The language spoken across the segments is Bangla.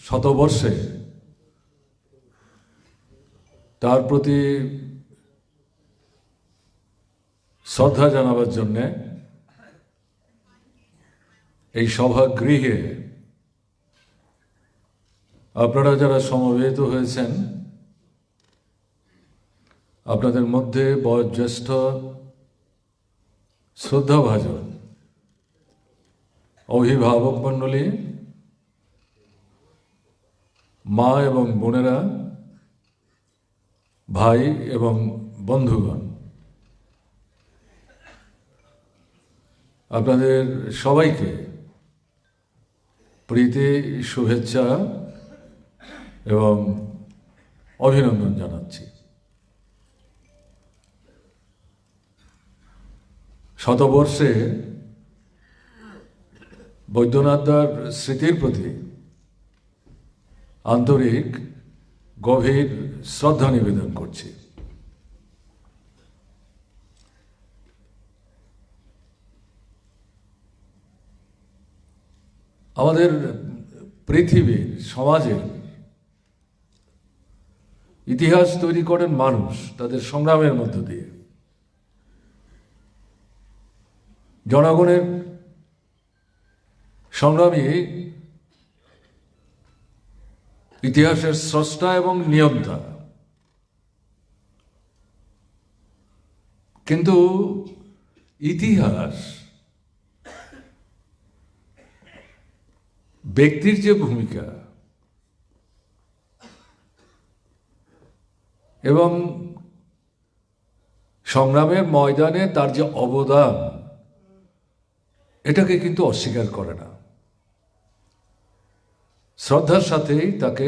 শতবর্ষে তার প্রতি শ্রদ্ধা জানাবার জন্যে এই সভাগৃহে আপনারা যারা সমবেত হয়েছেন, আপনাদের মধ্যে বয়োজ্যেষ্ঠ শ্রদ্ধাভাজন অভিভাবক মণ্ডলী, মা এবং বোনেরা, ভাই এবং বন্ধুগণ, আপনাদের সবাইকে প্রীতি, শুভেচ্ছা এবং অভিনন্দন জানাচ্ছি। শতবর্ষে বৈদ্যনাথদার স্মৃতির প্রতি আন্তরিক গভীর শ্রদ্ধা নিবেদন করছি। আমাদের পৃথিবীর, সমাজের ইতিহাস তৈরি করেন মানুষ তাদের সংগ্রামের মধ্য দিয়ে। জনগণের সংগ্রামী ইতিহাসের স্রষ্টা এবং নিয়ন্তা। কিন্তু ইতিহাস ব্যক্তির যে ভূমিকা এবং সংগ্রামের ময়দানে তার যে অবদান, এটাকে কিন্তু অস্বীকার করে না। শ্রদ্ধার সাথেই তাকে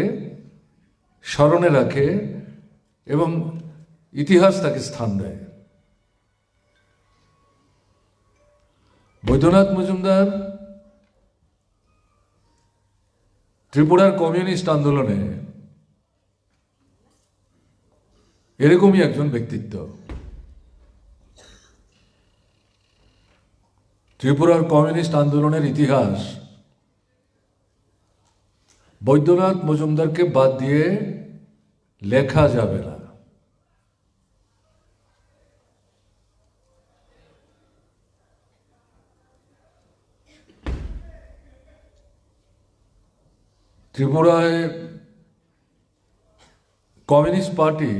স্মরণে রাখে এবং ইতিহাস তাকে স্থান দেয়। বৈদ্যনাথ মজুমদার ত্রিপুরার কমিউনিস্ট আন্দোলনে এরকমই একজন ব্যক্তিত্ব। ত্রিপুরার কমিউনিস্ট আন্দোলনের ইতিহাস বৈদ্যনাথ মজুমদারকে বাদ দিয়ে লেখা যাবে না। ত্রিপুরায় কমিউনিস্ট পার্টি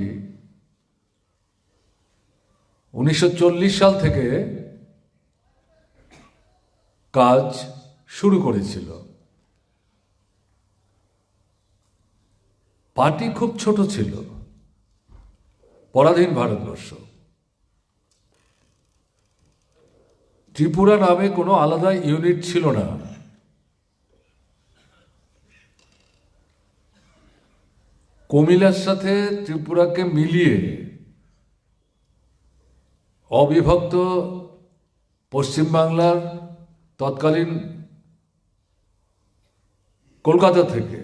1940 সাল থেকে কাজ শুরু করেছিল। পার্টি খুব ছোট ছিল, পরাধীন ভারতবর্ষ। ত্রিপুরা নামে কোনো আলাদা ইউনিট ছিল না। কমিলার সাথে ত্রিপুরাকে মিলিয়ে অবিভক্ত পশ্চিমবাংলার তৎকালীন কলকাতা থেকে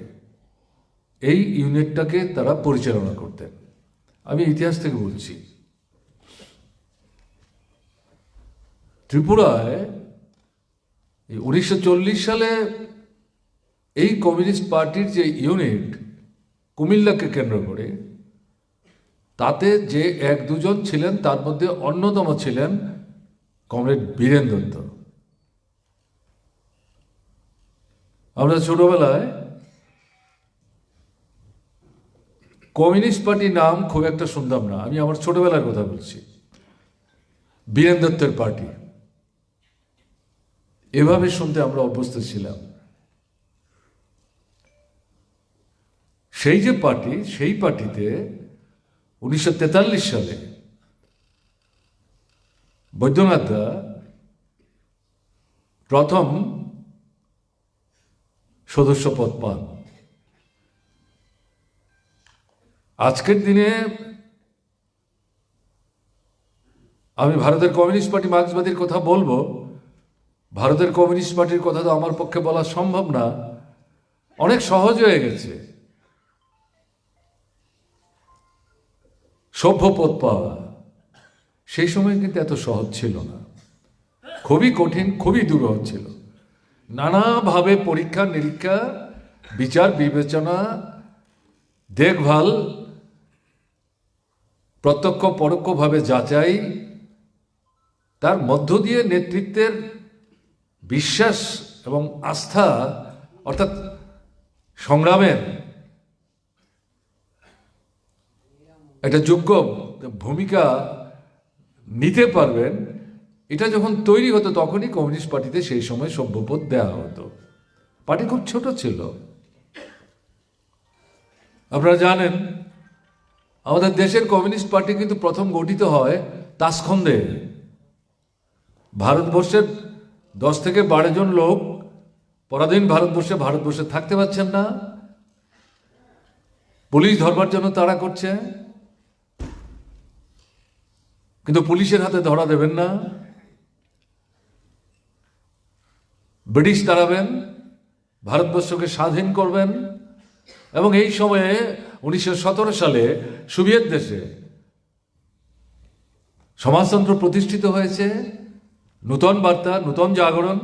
এই ইউনিটটাকে তারা পরিচালনা করতেন। আমি ইতিহাস থেকে বলছি। ত্রিপুরায় 1940 সালে এই কমিউনিস্ট পার্টির যে ইউনিট কুমিল্লাকে কেন্দ্র করে, তাতে যে এক দুজন ছিলেন, তার মধ্যে অন্যতম ছিলেন কমরেড বীরেন দত্ত। আমরা ছোটবেলায় কমিউনিস্ট পার্টি নাম খুব একটা শুনতাম না। আমি আমার ছোটবেলার কথা বলছি। বীরেন দত্তের পার্টি এভাবে শুনতে আমরা অভ্যস্ত ছিলাম। সেই যে পার্টি, সেই পার্টিতে 1943 সালে বৈদ্যনাথদা প্রথম সদস্য পদ পান। আজকের দিনে আমি ভারতের কমিউনিস্ট পার্টি মার্ক্সবাদীর কথা বলবো। ভারতের কমিউনিস্ট পার্টির কথা তো আমার পক্ষে বলা সম্ভব না। অনেক সহজ হয়ে গেছে সভ্য পদ পাওয়া। সেই সময় কিন্তু এত সহজ ছিল না, খুবই কঠিন, খুবই দুরূহ ছিল। নানাভাবে পরীক্ষা নিরীক্ষা, বিচার বিবেচনা, দেখভাল, প্রত্যক্ষ পরোক্ষভাবে যাচাই, তার মধ্য দিয়ে নেতৃত্বের বিশ্বাস এবং আস্থা অর্থাৎ সংগ্রামের একটা যোগ্য ভূমিকা নিতে পারবেন, এটা যখন তৈরি হতো তখনই কমিউনিস্ট পার্টিতে সেই সময় সভ্যপদ দেওয়া হতো। পার্টি খুব ছোট ছিল। আপনারা জানেন আমাদের দেশের কমিউনিস্ট পার্টি কিন্তু প্রথম গঠিত হয় তাসখন্দে। ভারতবর্ষের 10 থেকে 12 জন লোক পরাধীন ভারতবর্ষে থাকতে পারছেন না, পুলিশ ধরবার জন্য তাড়া করছে, কিন্তু পুলিশের হাতে ধরা দেবেন না, ব্রিটিশ তাড়াবেন, ভারতবর্ষকে স্বাধীন করবেন। এবং এই সময়ে 1917 সালে সোভিয়েত দেশে সমাজতন্ত্র প্রতিষ্ঠিত হয়েছে, নূতন বার্তা, নূতন জাগরণ।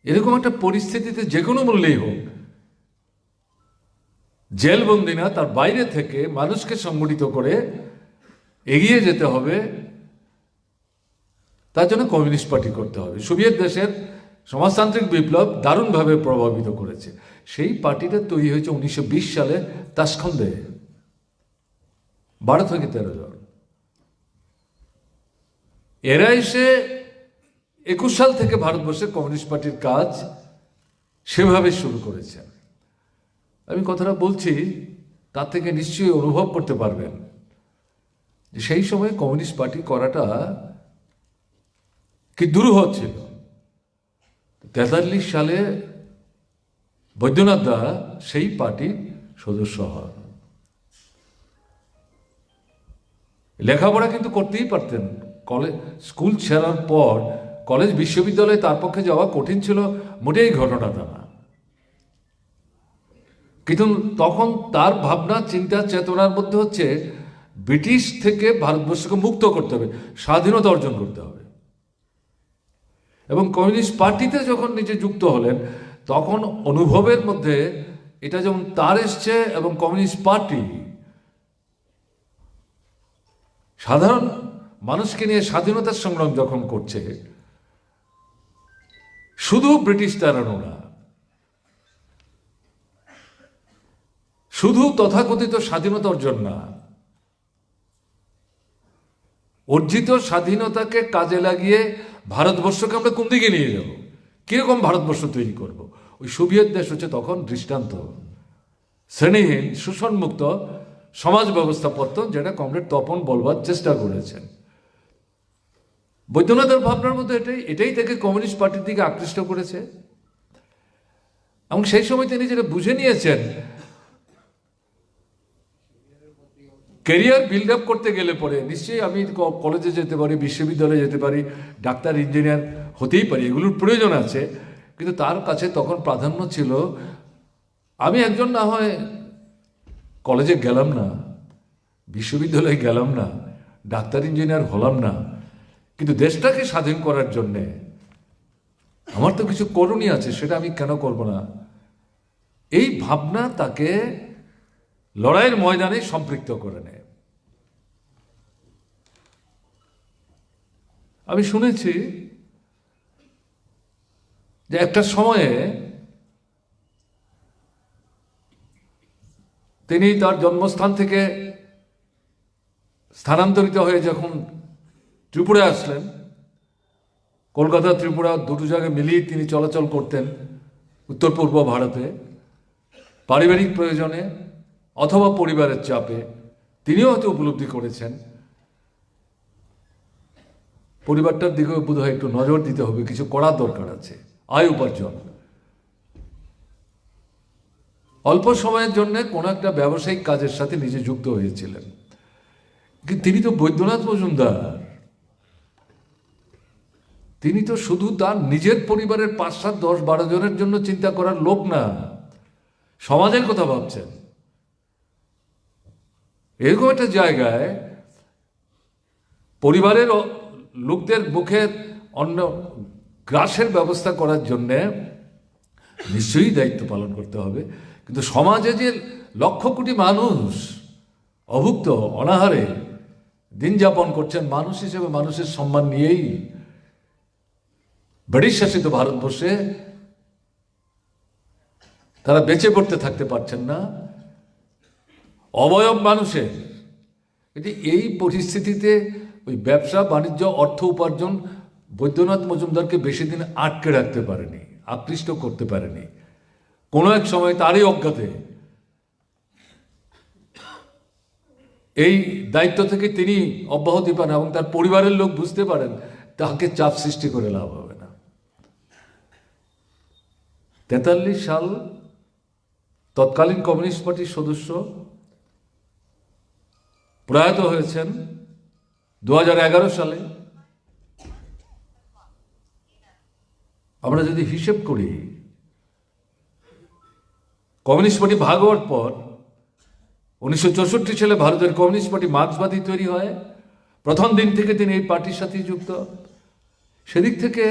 এরকম একটা পরিস্থিতিতে যে কোনো মূল্যেই হোক জেলবন্দি না, তার বাইরে থেকে মানুষকে সংগঠিত করে এগিয়ে যেতে হবে। তার জন্য কমিউনিস্ট পার্টি করতে হবে। সোভিয়েত দেশের সমাজতান্ত্রিক বিপ্লব দারুণভাবে প্রভাবিত করেছে। সেই পার্টিটা তৈরি হয়েছে 1920 সালে তাসখন্দে, 12 থেকে 13 জন। এরা এসে 21 সাল থেকে ভারতবর্ষের কমিউনিস্ট পার্টির কাজ সেভাবে শুরু করেছেন। আমি কথাটা বলছি তার থেকে নিশ্চয়ই অনুভব করতে পারবেন যে সেই সময় কমিউনিস্ট পার্টি করাটা কি দুরূহ ছিল। 43 সালে বৈদ্যনাথ দা সেই পার্টির সদস্য হন। লেখাপড়া কিন্তু করতেই পারতেন। কলেজ স্কুল ছেড়ার পর কলেজ বিশ্ববিদ্যালয়ে তার পক্ষে যাওয়া কঠিন ছিল, মোটেই ঘটনাটা না। কিন্তু তখন তার ভাবনা, চিন্তা, চেতনার মধ্যে হচ্ছে ব্রিটিশ থেকে ভারতবর্ষকে মুক্ত করতে হবে, স্বাধীনতা অর্জন করতে হবে। এবং কমিউনিস্ট পার্টিতে যখন নিজে যুক্ত হলেন তখন অনুভবের মধ্যে এটা যেমন তার এসছে, এবং কমিউনিস্ট পার্টি সাধারণ মানুষকে নিয়ে স্বাধীনতার সংগ্রাম যখন করছে, শুধু ব্রিটিশ তাড়ানো না, শুধু তথাকথিত স্বাধীনতা অর্জন না, অর্জিত স্বাধীনতাকে কাজে লাগিয়ে ভারতবর্ষকে আমরা কোন দিকে নিয়ে যাব, কিরকম ভারতবর্ষ তৈরি করব। ওই সোভিয়েত দেশ হচ্ছে তখন দৃষ্টান্ত। শ্রেণীহীন শোষণমুক্ত সমাজ ব্যবস্থা পত্তন, যেটা কমরেড তপন বলবার চেষ্টা করেছেন। বৈদ্যনাথের ভাবনার মধ্যে এটাই থেকে কমিউনিস্ট পার্টির দিকে আকৃষ্ট করেছে। এবং সেই সময় তিনি যেটা বুঝে নিয়েছেন, ক্যারিয়ার বিল্ড আপ করতে গেলে পরে নিশ্চয়ই আমি কলেজে যেতে পারি, বিশ্ববিদ্যালয়ে যেতে পারি, ডাক্তার, ইঞ্জিনিয়ার হতেই পারি, এগুলোর প্রয়োজন আছে। কিন্তু তার কাছে তখন প্রাধান্য ছিল, আমি একজন না হয় কলেজে গেলাম না, বিশ্ববিদ্যালয়ে গেলাম না, ডাক্তার ইঞ্জিনিয়ার হলাম না, কিন্তু দেশটাকে স্বাধীন করার জন্যে আমার তো কিছু করণীয় আছে, সেটা আমি কেন করব না। এই ভাবনা তাকে লড়াইয়ের ময়দানে সম্পৃক্ত করে নেয়। আমি শুনেছি যে একটা সময়ে তিনি তার জন্মস্থান থেকে স্থানান্তরিত হয়ে যখন ত্রিপুরা আসলেন, কলকাতা ত্রিপুরা দুটো জায়গায় মিলিয়ে তিনি চলাচল করতেন উত্তর পূর্ব ভারতে, পারিবারিক প্রয়োজনে অথবা পরিবারের চাপে। তিনিও হয়তো উপলব্ধি করেছেন পরিবারটার দিকেও বোধহয় একটু নজর দিতে হবে, কিছু করার দরকার আছে, আয় উপার্জন। অল্প সময়ের জন্য কোনো একটা ব্যবসায়িক কাজের সাথে নিজে যুক্ত হয়েছিলেন। কিন্তু তিনি তো বৈদ্যনাথ মজুমদার, তিনি তো শুধু তার নিজের পরিবারের 5, 7, 10, 12 জনের জন্য চিন্তা করার লোক না, সমাজের কথা ভাবছেন। এরকম একটা জায়গায় পরিবারের লোকদের মুখের অন্ন গ্রাসের ব্যবস্থা করার জন্যে নিশ্চয়ই দায়িত্ব পালন করতে হবে। কিন্তু সমাজে যে লক্ষ কোটি মানুষ অভুক্ত অনাহারে দিন যাপন করছেন, মানুষ হিসেবে মানুষের সম্মান নিয়েই ব্রিটিশ শাসিত ভারতবর্ষে তারা বেঁচে পড়তে থাকতে পারছেন না, অবয়ব মানুষের। কিন্তু এই পরিস্থিতিতে ওই ব্যবসা বাণিজ্য অর্থ উপার্জন বৈদ্যনাথ মজুমদারকে বেশি দিন আটকে রাখতে পারেনি, আকৃষ্ট করতে পারেনি। কোনো এক সময় তারই অজ্ঞাতে এই দায়িত্ব থেকে তিনি অব্যাহতি পান এবং তার পরিবারের লোক বুঝতে পারেন তাকে চাপ সৃষ্টি করে লাভ হবে না। 43 সাল তৎকালীন কমিউনিস্ট পার্টির সদস্য প্রয়াত হয়েছেন 2011 সালে। আমরা যদি হিসেব করি, কমিউনিস্ট পার্টি ভাগ হওয়ার পর 1964 সালে ভারতের কমিউনিস্ট পার্টি মার্ক্সবাদী তৈরি হয়। প্রথম দিন থেকে তিনি এই পার্টির সাথে যুক্ত। সেদিক থেকে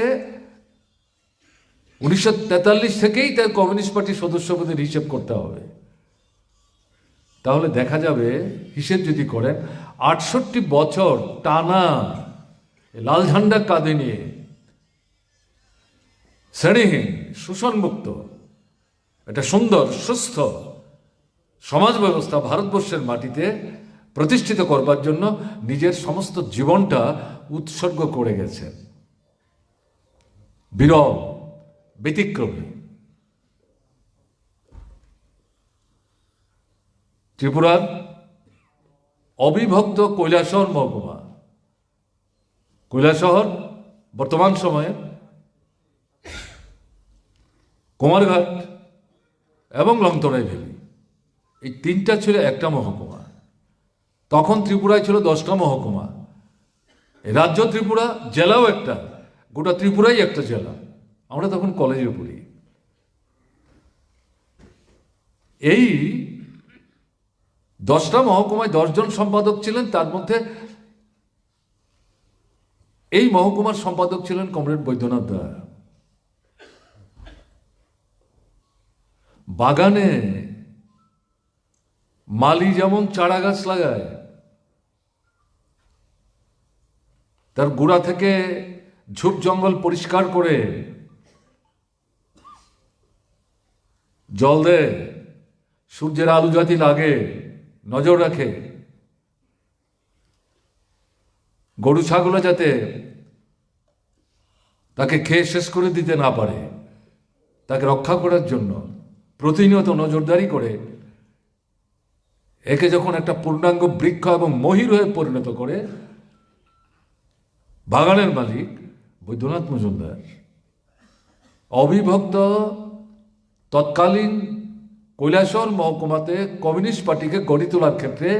1943 থেকেই তার কমিউনিস্ট পার্টির সদস্যপদের হিসেব করতে হবে। তাহলে দেখা যাবে, হিসেব যদি করেন, 68 বছর টানা লাল ঝান্ডা কাঁধে নিয়ে শ্রেণীহীন শোষণমুক্ত একটা সুন্দর সুস্থ সমাজ ব্যবস্থা ভারতবর্ষের মাটিতে প্রতিষ্ঠিত করবার জন্য নিজের সমস্ত জীবনটা উৎসর্গ করে গেছেন। বিরল, ব্যতিক্রমী। ত্রিপুরার অবিভক্ত কৈলাসহর মহকুমা, কৈলাসহর বর্তমান সময়ে কুমারঘাট এবং লংতরাই ভ্যালি, এই তিনটা ছিল একটা মহকুমা। তখন ত্রিপুরায় ছিল 10টা মহকুমা। রাজ্য ত্রিপুরা, জেলাও একটা, গোটা ত্রিপুরাই একটা জেলা। আমরা তখন কলেজে পড়ি। এই 10টা মহকুমায় 10 জন সম্পাদক ছিলেন। তার মধ্যে এই মহকুমার সম্পাদক ছিলেন কমরেড বৈদ্যনাথ দা। বাগানে মালি যেমন চারা গাছ লাগায়, তার গোড়া থেকে ঝোপ জঙ্গল পরিষ্কার করে জল দেয়, সূর্যের আলো জাতি লাগে, নজর রাখে, গরু ছাগল যাতে তাকে খেয়ে শেষ করে দিতে না পারে, তাকে রক্ষা করার জন্য প্রতিনিয়ত নজরদারি করে একে যখন একটা পূর্ণাঙ্গ বৃক্ষ এবং মহির হয়ে পরিণত করে বাগানের মালিক বৈদ্যনাথ মজুমদার। অবিভক্ত তৎকালীন কৈলাসহর মহকুমাতে কমিউনিস্ট পার্টিকে গড়ে তোলার ক্ষেত্রে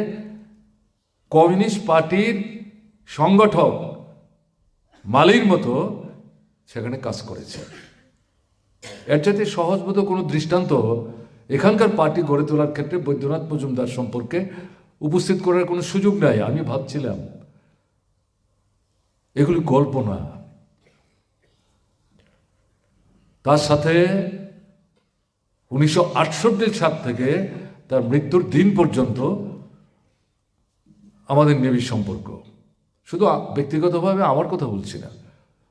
কমিউনিস্ট পার্টির সংগঠক মালির মতো সেখানে কাজ করেছে। এর চাইতে সহজবোধ কোনো দৃষ্টান্ত এখানকার পার্টি গড়ে তোলার ক্ষেত্রে বৈদ্যনাথ মজুমদার সম্পর্কে উপস্থিত করার কোনো সুযোগ নাই। আমি ভাবছিলাম এগুলি গল্প না। তার সাথে 1968 সাল থেকে তার মৃত্যুর দিন পর্যন্ত আমাদের নিবিড় সম্পর্ক। শুধু ব্যক্তিগতভাবে আমার কথা বলছি না,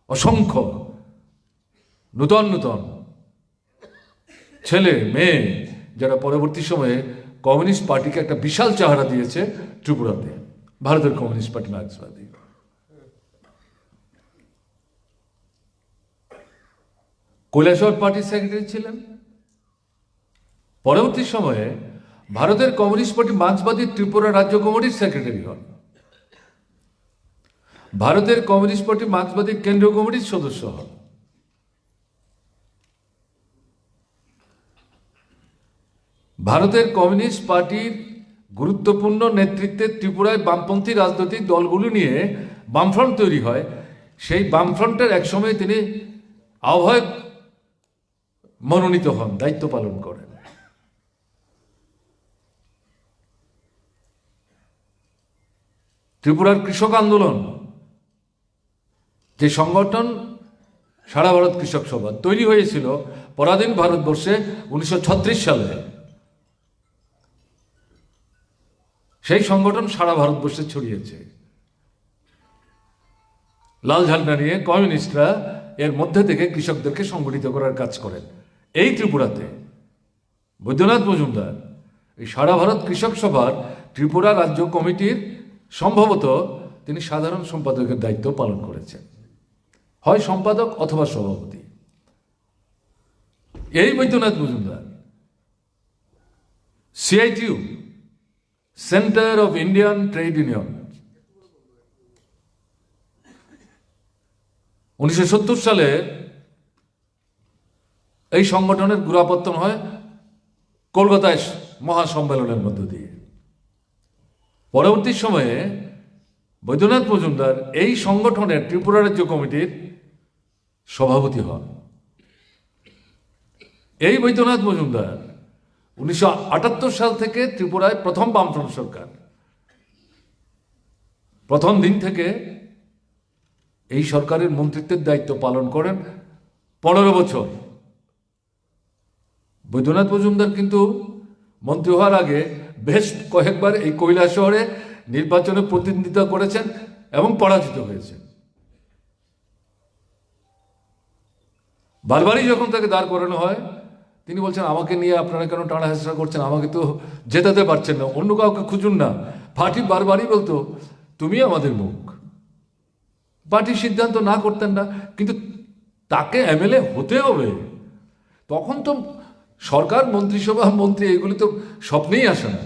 অসংখ্য নূতন নূতন ছেলে মেয়ে যারা পরবর্তী সময়ে কমিউনিস্ট পার্টিকে একটা বিশাল চেহারা দিয়েছে ত্রিপুরাতে, ভারতের কমিউনিস্ট পার্টি মার্ক্সবাদী। কৈলাসহর পার্টির সেক্রেটারি ছিলেন। পরবর্তী সময়ে ভারতের কমিউনিস্ট পার্টি মার্ক্সবাদী ত্রিপুরা রাজ্য কমিটির সেক্রেটারি হন। ভারতের কমিউনিস্ট পার্টি মার্ক্সবাদী কেন্দ্রীয় কমিটির সদস্য হন। ভারতের কমিউনিস্ট পার্টির গুরুত্বপূর্ণ নেতৃত্বে ত্রিপুরায় বামপন্থী রাজনৈতিক দলগুলো নিয়ে বামফ্রন্ট তৈরি হয়। সেই বামফ্রন্টের একসময় তিনি আহ্বায়ক মনোনীত হন, দায়িত্ব পালন করেন। ত্রিপুরার কৃষক আন্দোলন, যে সংগঠন সারা ভারত কৃষক সভা তৈরি হয়েছিল পরাধীন ভারতবর্ষে 1936 সালে। সেই সংগঠন সারা ভারতবর্ষে ছড়িয়েছে। লাল ঝান্ডা নিয়ে কমিউনিস্টরা এর মধ্যে থেকে কৃষকদেরকে সংগঠিত করার কাজ করেন। এই ত্রিপুরাতে বৈদ্যনাথ মজুমদার এই সারা ভারত কৃষক সভার ত্রিপুরা রাজ্য কমিটির সম্ভবত তিনি সাধারণ সম্পাদকের দায়িত্ব পালন করেছেন, হয় সম্পাদক অথবা সভাপতি। এই Baidyanath Majumdar CITU, centre of Indian trade union, 1970 সালে এই সংগঠনের গোড়াপত্তন হয় কলকাতায় মহাসম্মেলনের মধ্য দিয়ে। পরবর্তী সময়ে বৈদ্যনাথ মজুমদার এই সংগঠনের ত্রিপুরা রাজ্য কমিটির সভাপতি হন। এই বৈদ্যনাথ মজুমদার 1978 সাল থেকে ত্রিপুরায় প্রথম বামফ্রন্ট সরকার, প্রথম দিন থেকে এই সরকারের মন্ত্রিত্বের দায়িত্ব পালন করেন 15 বছর। বৈদ্যনাথ মজুমদার কিন্তু মন্ত্রী হওয়ার আগে বেশ কয়েকবার এই কৈলাসহরে নির্বাচনে প্রতিনিধিত্ব করেছেন এবং পরাজিত হয়েছেন। বারবারই যখন তাকে দাঁড় করানো হয় তিনি বলছেন, আমাকে নিয়ে আপনারা কেন টানা হেঁচড়া করছেন, আমাকে তো জেতাতে পারছেন না, অন্য কাউকে খুঁজুন না। পার্টি বারবারই বলতো তুমি আমাদের মুখ। পার্টি সিদ্ধান্ত না করতেন না, কিন্তু তাকে এমএলএ হতে হবে। তখন তো সরকার, মন্ত্রিসভা, মন্ত্রী এগুলি তো স্বপ্নেই আসে না।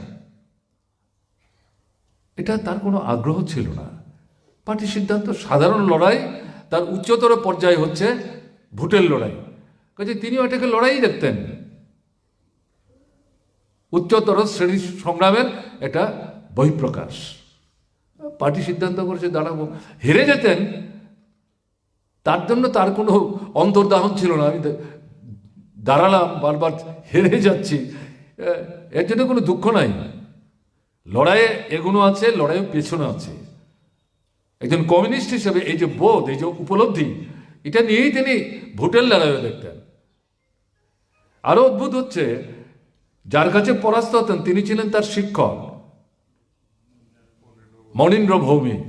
এটা তার কোনো আগ্রহ ছিল না। পার্টি সিদ্ধান্ত, সাধারণ লড়াই তার উচ্চতর পর্যায়ে হচ্ছে ভোটের লড়াই, কাজে তিনিও এটাকে লড়াই দেখতেন। উচ্চতর শ্রেণী সংগ্রামের একটা বহিঃপ্রকাশ। পার্টি সিদ্ধান্ত করেছে দাঁড়াবো, হেরে যেতেন, তার জন্য তার কোনো অন্তর্দাহন ছিল না। আমি দাঁড়ালাম, বারবার হেরে যাচ্ছি, এর জন্য কোনো দুঃখ নাই। লড়াইয়ে এগোনো আছে, লড়াইয়ে পেছনে আছে। একজন কমিউনিস্ট হিসেবে এই যে বোধ, এই যে উপলব্ধি, এটা নিয়েই তিনি ভোটের লড়াইও দেখতেন। আরো অদ্ভুত হচ্ছে, যার কাছে পরাস্ত হতেন তিনি ছিলেন তার শিক্ষক মনীন্দ্র ভৌমিক।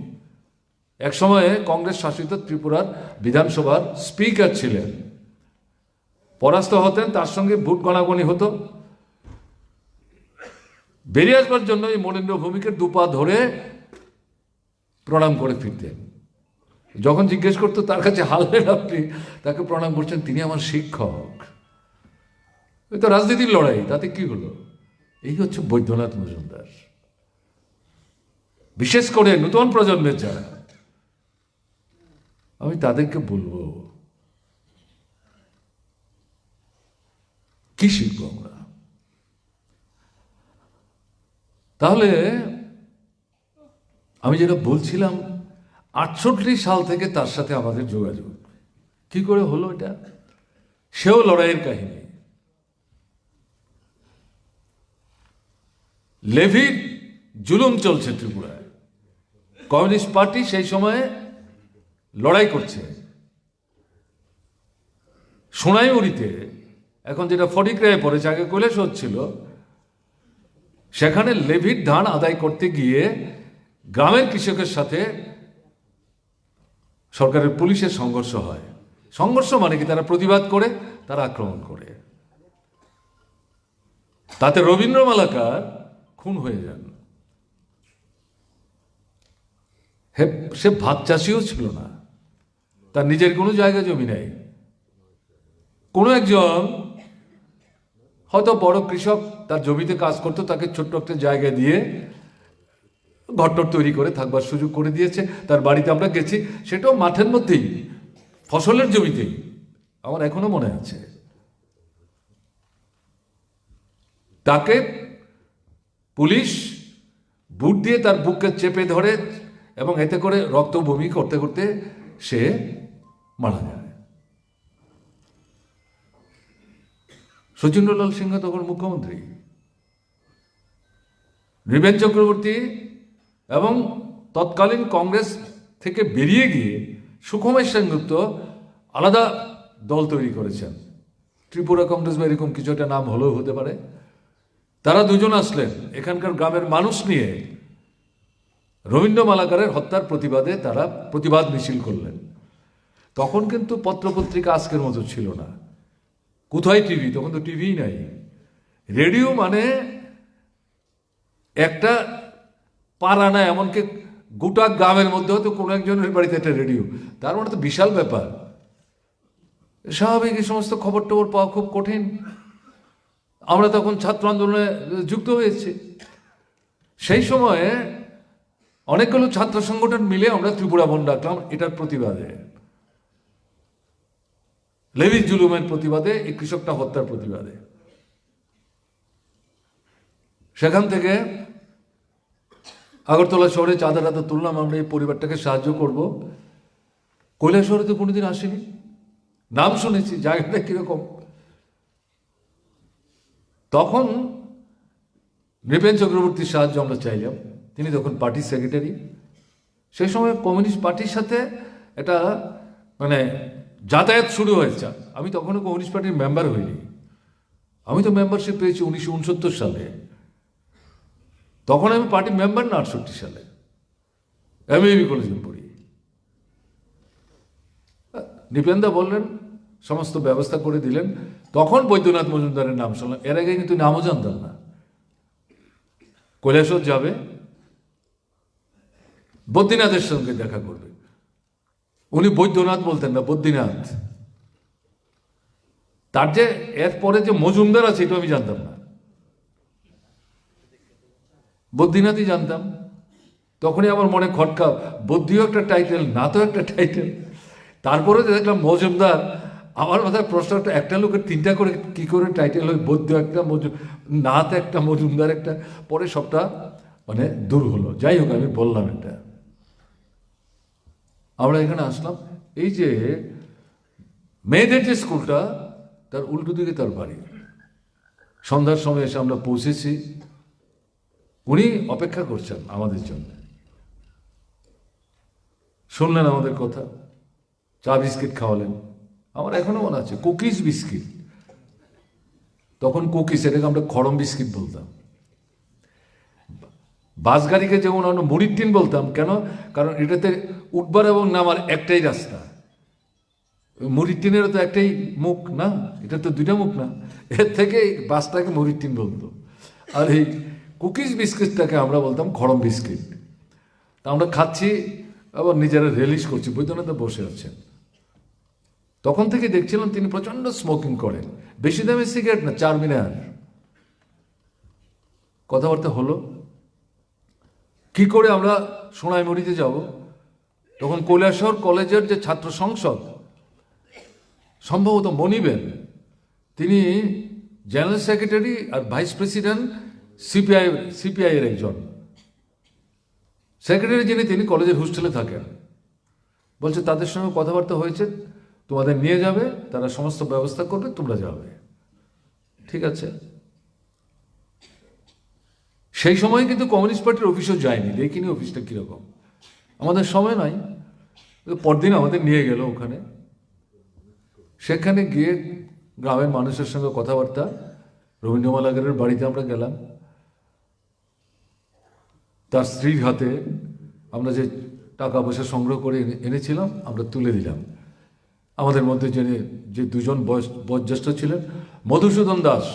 এক সময়ে কংগ্রেস শাসিত ত্রিপুরার বিধানসভার স্পিকার ছিলেন। পরাস্ত হতেন, তার সঙ্গে ভোট গণাগণি হতো। বেরিয়ে আসবার জন্য এই মনীন্দ্র ভৌমিকের দুপা ধরে প্রণাম করে ফিরতেন। যখন জিজ্ঞেস করতো তার কাছে হারলেন আপনি, তাকে প্রণাম করছেন, তিনি আমার শিক্ষক। এই তো রাজনীতির লড়াই, তাতে কি হলো? এই হচ্ছে বৈদ্যনাথ মজুমদার। বিশেষ করে নতুন প্রজন্মের যারা, আমি তাদেরকে বলবো, কি শিখবো আমরা? তাহলে আমি যেটা বলছিলাম, 68 সাল থেকে তার সাথে আমাদের যোগাযোগ। কি করে হলো এটা? সেও লড়াইয়ের কাহিনী। লেভির জুলুম চলছে ত্রিপুরায়, কমিউনিস্ট পার্টি সেই সময়ে লড়াই করছে। সোনাইমুড়িতে, এখন যেটা ফটিকরায় পড়েছে, আগে কৈলাসহর ছিল, সেখানে লেভির ধান আদায় করতে গিয়ে গ্রামের কৃষকের সাথে সরকারের পুলিশের সংঘর্ষ হয়। সংঘর্ষ মানে কি, তারা প্রতিবাদ করে, তারা আক্রমণ করে। তাতে রবীন্দ্র মালাকার খুন হয়ে যান। সে ভাত চাষিও ছিল না, তার নিজের কোনো জায়গা জমি নেই। কোনো একজন হয়তো বড় কৃষক তার জমিতে কাজ করতো, তাকে ছোট্ট একটা জায়গা দিয়ে ঘরটর তৈরি করে থাকবার সুযোগ করে দিয়েছে। তার বাড়িতে আমরা গেছি, সেটাও মাঠের মধ্যেই, ফসলের জমিতেই, আমার এখনো মনে আছে। তাকে পুলিশ বুট দিয়ে তার বুককে চেপে ধরে এবং এতে করে রক্ত বমি করতে করতে সে মারা যায়। সচিন্দ্রলাল সিংহ তখন মুখ্যমন্ত্রী। নৃপেন চক্রবর্তী এবং তৎকালীন কংগ্রেস থেকে বেরিয়ে গিয়ে সুখময় সেনগুপ্ত আলাদা দল তৈরি করেছেন, ত্রিপুরা কংগ্রেস বা এরকম কিছু একটা নাম হলেও হতে পারে। তারা দুজন আসলেন এখানকার গ্রামের মানুষ নিয়ে রবীন্দ্র মালাকারের হত্যার প্রতিবাদে তারা প্রতিবাদ মিছিল করলেন। তখন কিন্তু পত্রপত্রিকা আজকের মতো ছিল না। কোথায় টিভি? তখন তো টিভিই নাই। রেডিও মানে একটা পাড়া না, এমনকি গোটা গ্রামের মধ্যে হয়তো কোনো একজনের বাড়িতে একটা রেডিও, তার মানে তো বিশাল ব্যাপার। স্বাভাবিক এই সমস্ত খবর টবর পাওয়া খুব কঠিন। আমরা তখন ছাত্র আন্দোলনে যুক্ত হয়েছি। সেই সময়ে অনেকগুলো ছাত্র সংগঠন মিলে আমরা ত্রিপুরা বন্ধ ডাকলাম এটার প্রতিবাদে, লেভিস জুলুমের প্রতিবাদে, এই কৃষকটা হত্যার প্রতিবাদে। সেখান থেকে আগরতলা শহরে চাঁদা টাদা তুললাম, আমরা এই পরিবারটাকে সাহায্য করব। কৈলাসহরে তো কোনোদিন আসেনি, নাম শুনেছি, জায়গাটা কিরকম। তখন নৃপেন চক্রবর্তীর সাহায্য আমরা চাইলাম, তিনি তখন পার্টির সেক্রেটারি। সেই সময় কমিউনিস্ট পার্টির সাথে এটা মানে যাতায়াত শুরু হয়েছে। আমি তখনও কমিউনিস্ট পার্টির মেম্বার হইনি, আমি তো মেম্বারশিপ পেয়েছি 1969 সালে। তখন আমি পার্টির মেম্বার না, 68 সালে এমএবি কলেজে পড়ি। নৃপেনদা বললেন, সমস্ত ব্যবস্থা করে দিলেন। তখন বৈদ্যনাথ মজুমদারের নাম শুনলাম, এর আগে কিন্তু নামও জানতাম না। কৈলাসহর যাবে, বদ্রীনাথের সঙ্গে দেখা করবে। উনি বৈদ্যনাথ বলতেন না, বদ্রীনাথ। তার যে এরপরে যে মজুমদার আছে এটা আমি জানতাম না, বদ্রীনাথই জানতাম। তখনই আমার মনে খটকা, বদ্রীও একটা টাইটেল, না তো একটা টাইটেল। তারপরে দেখলাম মজুমদার। আমার মাথায় প্রশ্ন একটা লোকের তিনটা করে কি করে টাইটেল হয়, বদ্য একটা, নাথ একটা, মজুমদার একটা। পরে সবটা মানে দূর হলো। যাই হোক, আমি বললাম এটা। আমরা এখানে আসলাম, এই যে মেয়েদের যে স্কুলটা, তার উল্টো দিকে তার বাড়ি। সন্ধ্যার সময় এসে আমরা পৌঁছেছি, উনি অপেক্ষা করছেন আমাদের জন্য। শুনলেন আমাদের কথা, চা বিস্কিট খাওয়ালেন। আমার এখনো মনে আছে, কুকিজ বিস্কিট। তখন কুকিজ, এটাকে আমরা খড়ম বিস্কিট বলতাম। বাস গাড়িকে যেমন আমরা মুড়ির টিন বলতাম, কেন? কারণ এটাতে উঠবার এবং নামার একটাই রাস্তা। মুড়ির টিনেরও তো একটাই মুখ না, এটা তো দুইটা মুখ না। এর থেকে বাসটাকে মুড়ির টিন বলতো। আর এই কুকিজ বিস্কিটটাকে আমরা বলতাম খড়ম বিস্কিট। তা আমরা খাচ্ছি, আবার নিজেরা রিলিজ করছি। বৈদ্যনাথ বসে আছেন। তখন থেকে দেখছিলাম তিনি প্রচন্ড স্মোকিং করেন, বেশি দামের সিগারেট না, 4 মিনার। কথাবার্তা হলো কি করে আমরা সোনাইমুড়িতে যাব। তখন কৈলাসহর কলেজের যে ছাত্র সংসদ, সম্ভবত মনিবেন, তিনি জেনারেল সেক্রেটারি আর ভাইস প্রেসিডেন্ট সিপিআই এর একজন সেক্রেটারি, যিনি তিনি কলেজের হোস্টেলে থাকেন। বলছে তাদের সঙ্গে কথাবার্তা হয়েছে, তোমাদের নিয়ে যাবে, তারা সমস্ত ব্যবস্থা করবে, তোমরা যাবে। ঠিক আছে। সেই সময় কিন্তু কমিউনিস্ট পার্টির অফিসও যায়নি, দেখিনি অফিসটা কিরকম। আমাদের সময় নাই। পরদিন আমাদের নিয়ে গেল ওখানে। সেখানে গিয়ে গ্রামের মানুষের সঙ্গে কথাবার্তা। রবীন্দ্র মালাকারের বাড়িতে আমরা গেলাম। তার স্ত্রীর হাতে আমরা যে টাকা পয়সা সংগ্রহ করে এনেছিলাম আমরা তুলে দিলাম। আমাদের মধ্যে যে দুজন বয়োজ্যেষ্ঠ ছিলেন, মধুসূদন দাস,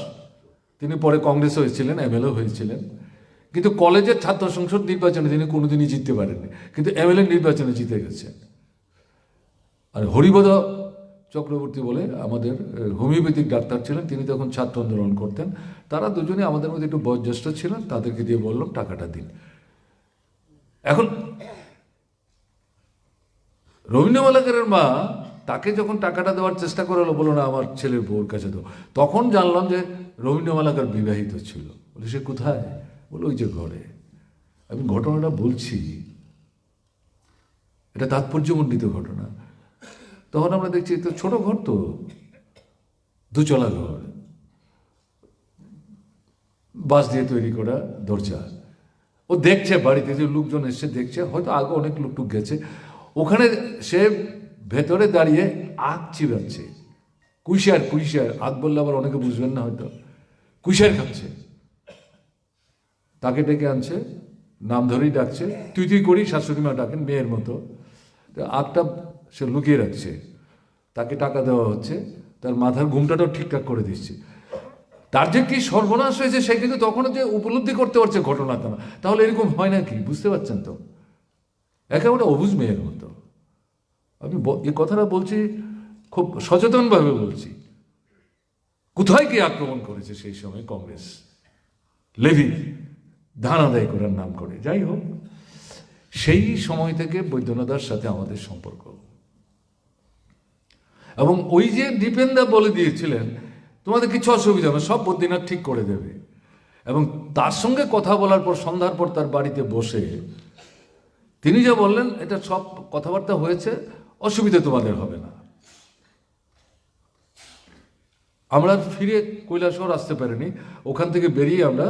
তিনি পরে কংগ্রেস হয়েছিলেন, এমএলএ হয়েছিলেন, কিন্তু কলেজের ছাত্র সংসদ নির্বাচনে তিনি কোনোদিনই জিততে পারেননি, কিন্তু এমএলএ নির্বাচনে জিতে গেছেন। আর হরিবোধ চক্রবর্তী বলে আমাদের হোমিওপ্যাথিক ডাক্তার ছিলেন, তিনি তখন ছাত্র আন্দোলন করতেন। তারা দুজনে আমাদের মধ্যে একটু বয়োজ্যেষ্ঠ ছিলেন, তাদেরকে দিয়ে বললাম টাকাটা দিন। এখন রবীন্দ্র মালাকারের মা তাকে যখন টাকাটা দেওয়ার চেষ্টা করা হলো, বলো না আমার ছেলের বউর কাছে দাও, তখন জানলাম যে রবীন্দ্র মালাকার বিবাহিত ছিল। বলে সে কোথায়? বলো ওই যে ঘরে। আমি ঘটনাটা বলছি, এটা তাৎপর্যমণ্ডিত ঘটনা। তখন আমরা দেখছি তো ছোট ঘর, তো দুচলা ঘর, বাঁশ দিয়ে তৈরি করা দরজা। ও দেখছে বাড়িতে যে লোকজন এসে দেখছে, হয়তো আগে অনেক লোকটুক গেছে। ওখানে সে ভেতরে দাঁড়িয়ে আগ চিবাচ্ছে, কুইশার কুইশার, আগ বললে আবার অনেকে বুঝবেন না হয়তো, কুইশার খাচ্ছে, তাকে ডেকে আনছে, নাম ধরেই ডাকছে, তুই তুই করি শাশুড়ি মা ডাকেন মেয়ের মতো, আগটা সে লুকিয়ে রাখছে, তাকে টাকা দেওয়া হচ্ছে, তার মাথার ঘুমটাটাও ঠিকঠাক করে দিচ্ছে। তার যে কি সর্বনাশ হয়েছে সে কিন্তু তখনও যে উপলব্ধি করতে পারছে ঘটনাটা, তাহলে এরকম হয় নাকি? বুঝতে পারছেন তো? একেবারে অবুঝ মেয়ের মতো। আমি এই কথাটা বলছি খুব সচেতনভাবে বলছি। কোথায় কি আক্রমণ করেছে সেই সময় কংগ্রেস, লেভি ধান আদায় করার নাম করে। যাই হোক, সেই সময় থেকে বৈদ্যনাথের সাথে আমাদের সম্পর্ক, এবং ওই যে দীপেনদা বলে দিয়েছিলেন তোমাদের কিছু অসুবিধা হবে, সব বদ্রীনাথ ঠিক করে দেবে, এবং তার সঙ্গে কথা বলার পর সন্ধ্যার পর তার বাড়িতে বসে তিনি যা বললেন, এটা সব কথাবার্তা হয়েছে, অসুবিধা তোমাদের হবে না। আমরা ফিরে কৈলাসহর আসতে পারিনি, ওখান থেকে বেরিয়ে আমরা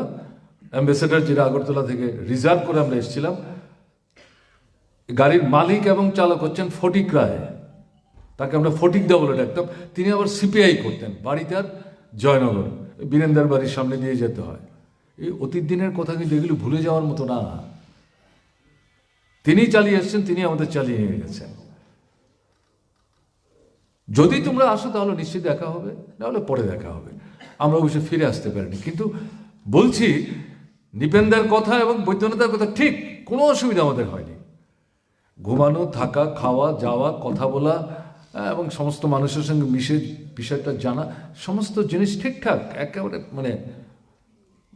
অ্যাম্বাসেডার যেটা আগরতলা থেকে রিজার্ভ করে আমরা এসেছিলাম। গাড়ির মালিক এবং চালক হচ্ছেন ফটিক রায়, তাকে আমরা ফটিকদা বলে ডাকতাম। তিনি আবার সিপিআই করতেন, বাড়ি তার জয়নগর, বীরেন্দার বাড়ির সামনে দিয়ে যেতে হয়। এই অতীত দিনের কথা কিন্তু এগুলো ভুলে যাওয়ার মতো না। তিনি চালিয়ে এসছেন, তিনি আমাদের চালিয়ে নিয়ে গেছেন। যদি তোমরা আসো তাহলে নিশ্চয়ই দেখা হবে, নাহলে পরে দেখা হবে। আমরা অবশ্যই ফিরে আসতে পারিনি, কিন্তু বলছি নিপেন্দার কথা এবং বৈদ্যনাথের কথা ঠিক কোনো অসুবিধা আমাদের হয়নি। ঘুমানো, থাকা, খাওয়া, যাওয়া, কথা বলা এবং সমস্ত মানুষের সঙ্গে মিশে বিষয়টা জানা, সমস্ত জিনিস ঠিকঠাক, একেবারে মানে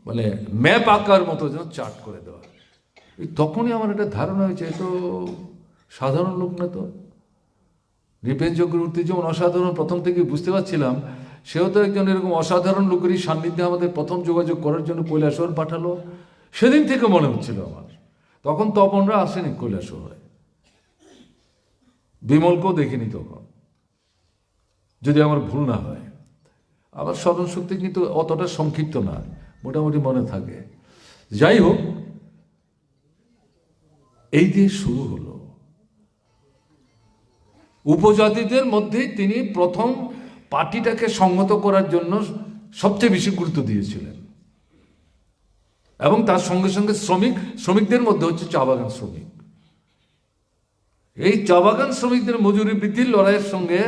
মানে ম্যাপ আঁকার মতো যেন চার্ট করে দেওয়া। তখনই আমার একটা ধারণা হয়েছে, এ তো সাধারণ লোক না। তো নৃপেন চক্রবর্তী যেমন অসাধারণ, প্রথম থেকে বুঝতে পারছিলাম, সেও তো একজন এরকম অসাধারণ লোকেরই সান্নিধ্যে আমাদের প্রথম যোগাযোগ করার জন্য কৈলাসহর পাঠালো। সেদিন থেকে মনে হচ্ছিল আমার, তখন তপনরা আসেনি কৈলাসহরে, বিমলকেও দেখিনি তখন, যদি আমার ভুল না হয়। আমার স্মরণ শক্তি কিন্তু অতটা সংক্ষিপ্ত না, মোটামুটি মনে থাকে। যাই হোক, এই দিয়ে শুরু হলো। উপজাতিদের মধ্যেই তিনি প্রথম পার্টিটাকে সংহত করার জন্য সবচেয়ে বেশি গুরুত্ব দিয়েছিলেন, এবং তার সঙ্গে সঙ্গে শ্রমিকদের মধ্যে হচ্ছে চা বাগান শ্রমিক। এই চা বাগান শ্রমিকদের মজুরি বৃদ্ধির লড়াইয়ের সঙ্গে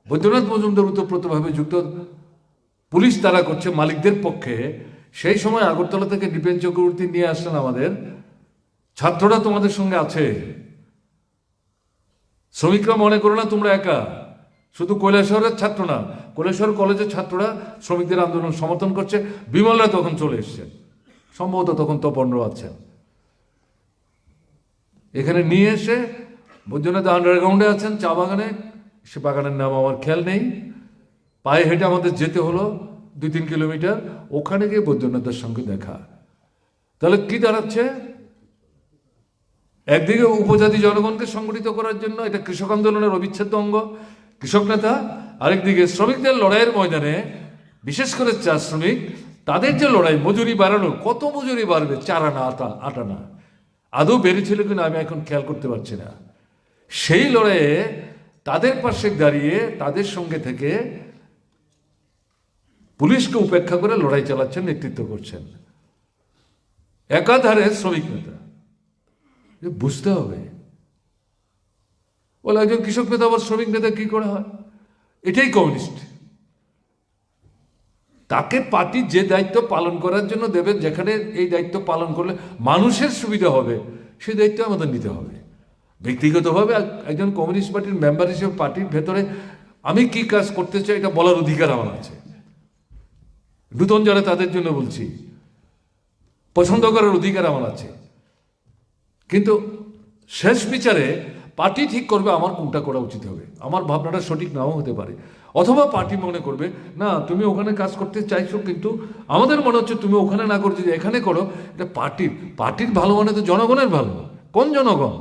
বৈদ্যনাথ মজুমদার ওতপ্রোতভাবে যুক্ত। পুলিশ তারা করছে মালিকদের পক্ষে। সেই সময় আগরতলা থেকে নৃপেন চক্রবর্তী নিয়ে আসলেন আমাদের, ছাত্ররা তোমাদের সঙ্গে আছে, শ্রমিকরা মনে করো না তোমরা একা, শুধু কৈলাসহরের ছাত্র না, কৈলাসহর কলেজের ছাত্ররা শ্রমিকদের আন্দোলন সমর্থন করছে। বিমলরা তখন চলে এসছেন, সম্ভবত তখন তপনরাও আছেন। এখানে নিয়ে এসে বৈদ্যনাথ আন্ডারগ্রাউন্ডে আছেন, চা বাগানে, সে বাগানের নাম আমার খেয়াল নেই, পায়ে হেঁটে আমাদের যেতে হলো 2-3 কিলোমিটার, ওখানে গিয়ে বৈদ্যনাথের সঙ্গে দেখা। তাহলে কি দাঁড়াচ্ছে? একদিকে উপজাতি জনগণকে সংগঠিত করার জন্য এটা কৃষক আন্দোলনের অবিচ্ছেদ্য অঙ্গ, কৃষক নেতা, আরেকদিকে শ্রমিকদের লড়াইয়ের ময়দানে, বিশেষ করে চা শ্রমিক, তাদের যে লড়াই, মজুরি বাড়ানোর, কত মজুরি বাড়বে, 4 আনা, 8 আনা, আদৌ বেড়েছিল কিনা আমি এখন খেয়াল করতে পারছি না। সেই লড়াইয়ে তাদের পাশে দাঁড়িয়ে, তাদের সঙ্গে থেকে পুলিশকে উপেক্ষা করে লড়াই চালাচ্ছেন, নেতৃত্ব করছেন একাধারে শ্রমিক নেতা। বুঝতে হবে, বলে একজন কৃষক নেতা আবার শ্রমিক নেতা কি করে হয়? এটাই কমিউনিস্ট। তাকে পার্টি যে দায়িত্ব পালন করার জন্য দেবে, যেখানে এই দায়িত্ব পালন করলে মানুষের সুবিধা হবে, সেই দায়িত্ব আমাদের নিতে হবে। ব্যক্তিগতভাবে একজন কমিউনিস্ট পার্টির মেম্বার হিসেবে পার্টির ভেতরে আমি কি কাজ করতে চাই এটা বলার অধিকার আমার আছে। নূতন যারা তাদের জন্য বলছি, পছন্দ করার অধিকার আমার আছে। কিন্তু শেষ বিচারে পার্টি ঠিক করবে আমার কোনটা করা উচিত হবে। আমার ভাবনাটা সঠিক নাও হতে পারে, অথবা পার্টি মনে করবে না তুমি ওখানে কাজ করতে চাইছো, কিন্তু আমাদের মনে হচ্ছে তুমি ওখানে না করে যদি এখানে করো, এটা পার্টির ভালো মানে তো জনগণের ভালো। কোন জনগণ?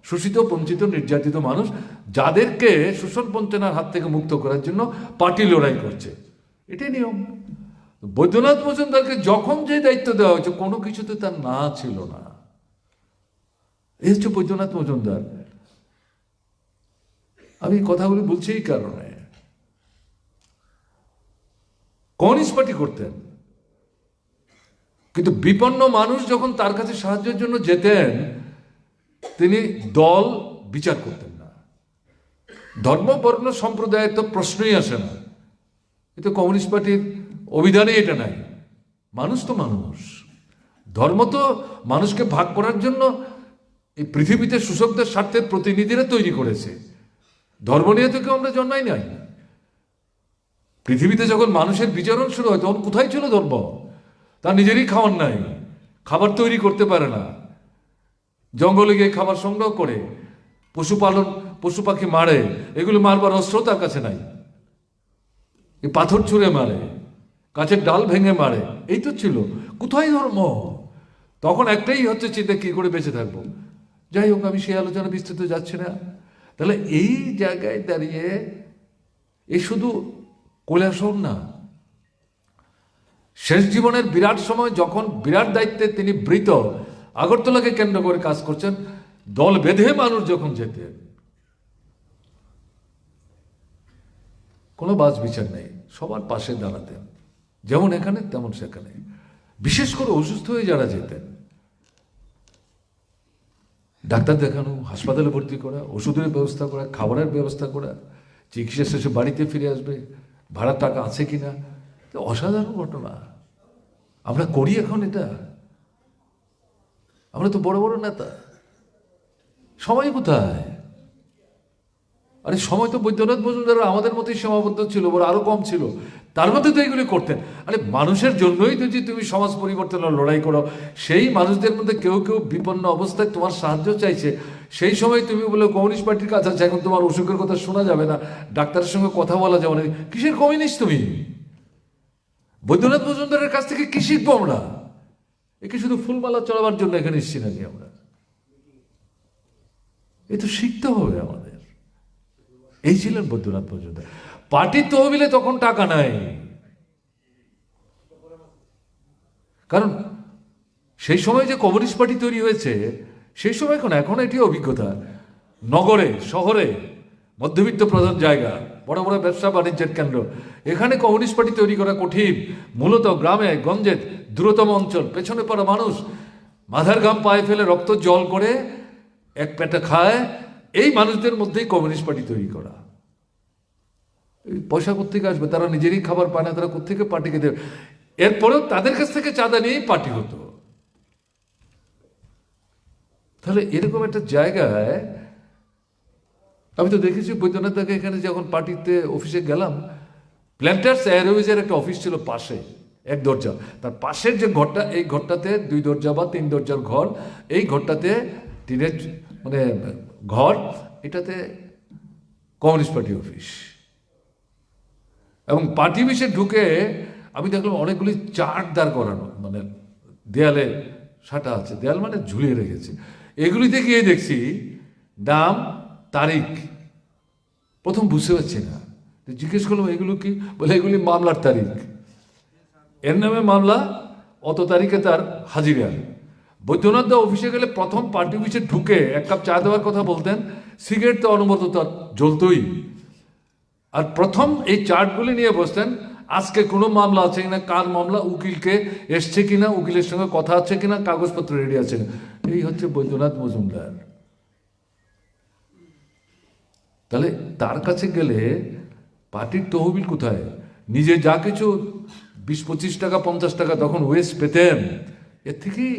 শোষিত, বঞ্চিত, নির্যাতিত মানুষ, যাদেরকে শোষণ বঞ্চনার হাত থেকে মুক্ত করার জন্য পার্টি লড়াই করছে, এটাই নিয়ম। বৈদ্যনাথ মজুমদারকে যখন যে দায়িত্ব দেওয়া হয়েছে, কোনো কিছুতে তার না ছিল না। এই হচ্ছে বৈদ্যনাথ মজুমদার। আমি কথাগুলি বলছি এই কারণে, কমিউনিস্ট পার্টি করতেন, কিন্তু বিপন্ন মানুষ যখন তার কাছে সাহায্যের জন্য যেতেন তিনি দল বিচার করতেন না। ধর্ম বর্ণ সম্প্রদায়ের তো প্রশ্নই আসে না, কিন্তু কমিউনিস্ট পার্টির অভিধানে এটা নাই। মানুষ তো মানুষ, ধর্ম তো মানুষকে ভাগ করার জন্য এই পৃথিবীতে শোষকদের স্বার্থের প্রতিনিধিরা তৈরি করেছে। ধর্ম নিয়ে তো কেউ আমরা জন্মাই নাই। পৃথিবীতে যখন মানুষের বিচরণ শুরু হয় তখন কোথায় ছিল ধর্ম? তার নিজেরই খাওয়ার নাই, খাবার তৈরি করতে পারে না, জঙ্গলে গিয়ে খাবার সংগ্রহ করে, পশুপালন, পশু পাখি মারে, এগুলো মারবার অস্ত্র তার কাছে নাই, এই পাথর ছুঁড়ে মারে, গাছের ডাল ভেঙে মারে, এই তো ছিল। কোথায় ধর্ম? তখন একটাই হচ্ছে চিন্তা, কি করে বেঁচে থাকবো। যাই হোক, আমি সেই আলোচনা বিস্তৃত যাচ্ছি না। তাহলে এই জায়গায় দাঁড়িয়ে এই শুধু কৈলাসহর না, শেষ জীবনের বিরাট সময় যখন বিরাট দায়িত্বে তিনি বৃত, আগরতলাকে কেন্দ্র করে কাজ করছেন, দল বেঁধে মানুষ যখন যেতেন, কোনো বাজ বিচার নেই, সবার পাশে দাঁড়াতেন, যেমন এখানে তেমন সেখানে। বিশেষ করে অসুস্থ হয়ে যারা যেতেন, ডাক্তার দেখানো, হাসপাতালে ভর্তি করা, ওষুধের ব্যবস্থা করা, খাবারের ব্যবস্থা করা, চিকিৎসা শেষে বাড়িতে ফিরে আসবে, ভাড়ার টাকা আছে কিনা, অসাধারণ ঘটনা। আমরা করি এখন এটা? আমরা তো বড় বড় নেতা, সময় কোথায়? আরে সময় তো বৈদ্যনাথ মজুমদার আমাদের মতোই সীমাবদ্ধ ছিল, বড় আরো কম ছিল, তার মধ্যে তো এইগুলি করতেন। আরে মানুষের জন্যই তো যে তুমি সমাজ পরিবর্তনের লড়াই করো, সেই মানুষদের মধ্যে কেউ কেউ বিপন্ন অবস্থায় তোমার সাহায্য চাইছে, সেই সময় তুমি বলে কমিউনিস্ট পার্টির কাছে আছে, এখন তোমার অসুখের কথা শোনা যাবে না, ডাক্তারের সঙ্গে কথা বলা যাবে না, কিসের কমিউনিস্ট তুমি? বৈদ্যনাথ মজুমদারের কাছ থেকে কি শিখবো আমরা? একে শুধু ফুলমালা চড়াবার জন্য এখানে এসছি নাকি আমরা? এ তো শিখতে হবে আমাদের। এই ছিলেন বৈদ্যনাথ মজুমদার। পার্টির তহবিলে তখন টাকা নাই, কারণ সেই সময় যে কমিউনিস্ট পার্টি তৈরি হয়েছে সেই সময় এখন এটি অভিজ্ঞতা, নগরে শহরে মধ্যবিত্ত প্রধান জায়গা, বড় বড় ব্যবসা বাণিজ্যের কেন্দ্র, এখানে কমিউনিস্ট পার্টি তৈরি করা কঠিন। মূলত গ্রামে গঞ্জে দূরতম অঞ্চল, পেছনে পড়া মানুষ মাথার ঘাম পায়ে ফেলে রক্ত জল করে এক পেটে খায়, এই মানুষদের মধ্যেই কমিউনিস্ট পার্টি তৈরি করা। পয়সা কোত্থেকে আসবে? তারা নিজেরই খাবার পায় না, তারা কোত্থেকে পার্টিকে দেবে? এরপরেও তাদের কাছ থেকে চাঁদা নিয়েই পার্টি হতো। তাহলে এরকম একটা জায়গায় আমি তো দেখেছি বৈদ্যনাথ দাকে এখানে যখন পার্টিতে অফিসে গেলাম, প্ল্যান্টার্স এয়ারওয়েজের একটা অফিস ছিল পাশে, এক দরজা, তার পাশের যে ঘরটা, এই ঘরটাতে 2 দরজা বা 3 দরজার ঘর, এই ঘরটাতে টিনের মানে ঘর, এটাতে কমিউনিস্ট পার্টি অফিস। এবং পার্টি অফিসে ঢুকে আমি দেখলাম অনেকগুলি চার্ট দাঁড় করানো, মানে দেয়ালে সাটা আছে, দেয়াল মানে ঝুলিয়ে রেখেছে। এগুলিতে গিয়ে দেখছি নাম, তারিখ। প্রথম বুঝতে পারছি না, জিজ্ঞেস করলাম এগুলো কি, বলে এগুলি মামলার তারিখ, এর নামে মামলা, অত তারিখে তার হাজিরা। বৈদ্যনাথ দা অফিসে গেলে প্রথম পার্টি অফিসে ঢুকে 1 কাপ চা দেওয়ার কথা বলতেন, সিগারেট তো অনবরত তার জ্বলতই, আর প্রথম এই চার্টগুলি নিয়ে বসতেন, আজকে কোনো মামলা আছে কিনা, কার মামলা, উকিলকে এসছে কিনা, উকিলের সঙ্গে কথা আছে কিনা, কাগজপত্র রেডি আছে কিনা। এই হচ্ছে বৈদ্যনাথ মজুমদার। তাহলে তার কাছে গেলে পার্টির তহবিল কোথায়? নিজে যা কিছু 20-25 টাকা 50 টাকা তখন ওয়েস্ট পেতেন, এর থেকেই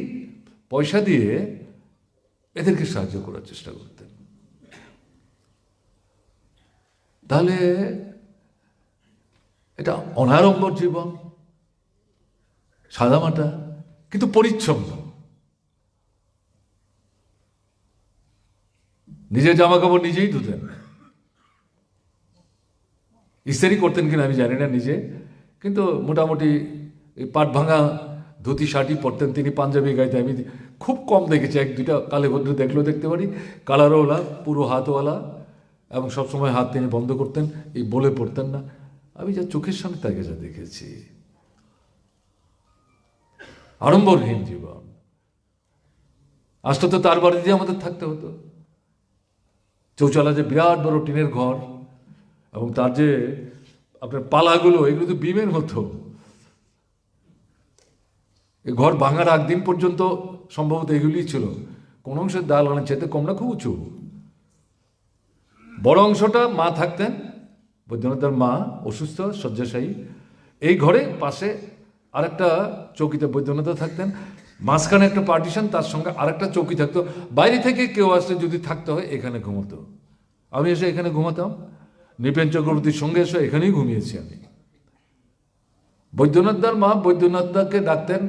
পয়সা দিয়ে এদেরকে সাহায্য করার চেষ্টা করতেন। তাহলে এটা অনাড়ম্বর জীবন, সাদামাটা কিন্তু পরিচ্ছন্ন। নিজের জামা কাপড় নিজেই ধুতেন, ইস্তারি করতেন কিনা আমি জানি না নিজে, কিন্তু মোটামুটি পাট ভাঙা ধুতি শার্টই পরতেন তিনি, পাঞ্জাবি গাইতে আমি খুব কম দেখেছি, 1-2টা কালে ভদ্র দেখলেও দেখতে পারি, কালারওয়ালা, পুরো হাতওয়ালা, এবং সবসময় হাত তিনি বন্ধ করতেন, এই বলে পড়তেন না। আমি যা চোখের সামনে তাকে যা দেখেছি, আড়ম্বরহীন জীবন। আসলে তো তার বাড়িতে আমাদের থাকতে হতো, চৌচালা যে বিরাট বড় টিনের ঘর, এবং তার যে আপনার পালাগুলো, এগুলো তো বিমের মতো, এই ঘর ভাঙার আগ দিন পর্যন্ত সম্ভবত এগুলি ছিল। কোন অংশের দালানের চাইতে কম না, খুব উঁচু। বড় অংশটা মা থাকতেন, বৈদ্যনাথের মা অসুস্থ শয্যাশায়ী। এই ঘরে পাশে আরেকটা চৌকিতে বৈদ্যনাথ থাকতেন, মাঝখানে একটা পার্টিশন, তার সঙ্গে আরেকটা চৌকি থাকতো। বাইরে থেকে কেউ আসলে যদি থাকতে হয় এখানে ঘুমতো। আমি এসে এখানে ঘুমাতাম, নৃপেন চক্রবর্তীর সঙ্গে এসে এখানেই ঘুমিয়েছি আমি। বৈদ্যনাথদার মা বৈদ্যনাথদাকে ডাকতেন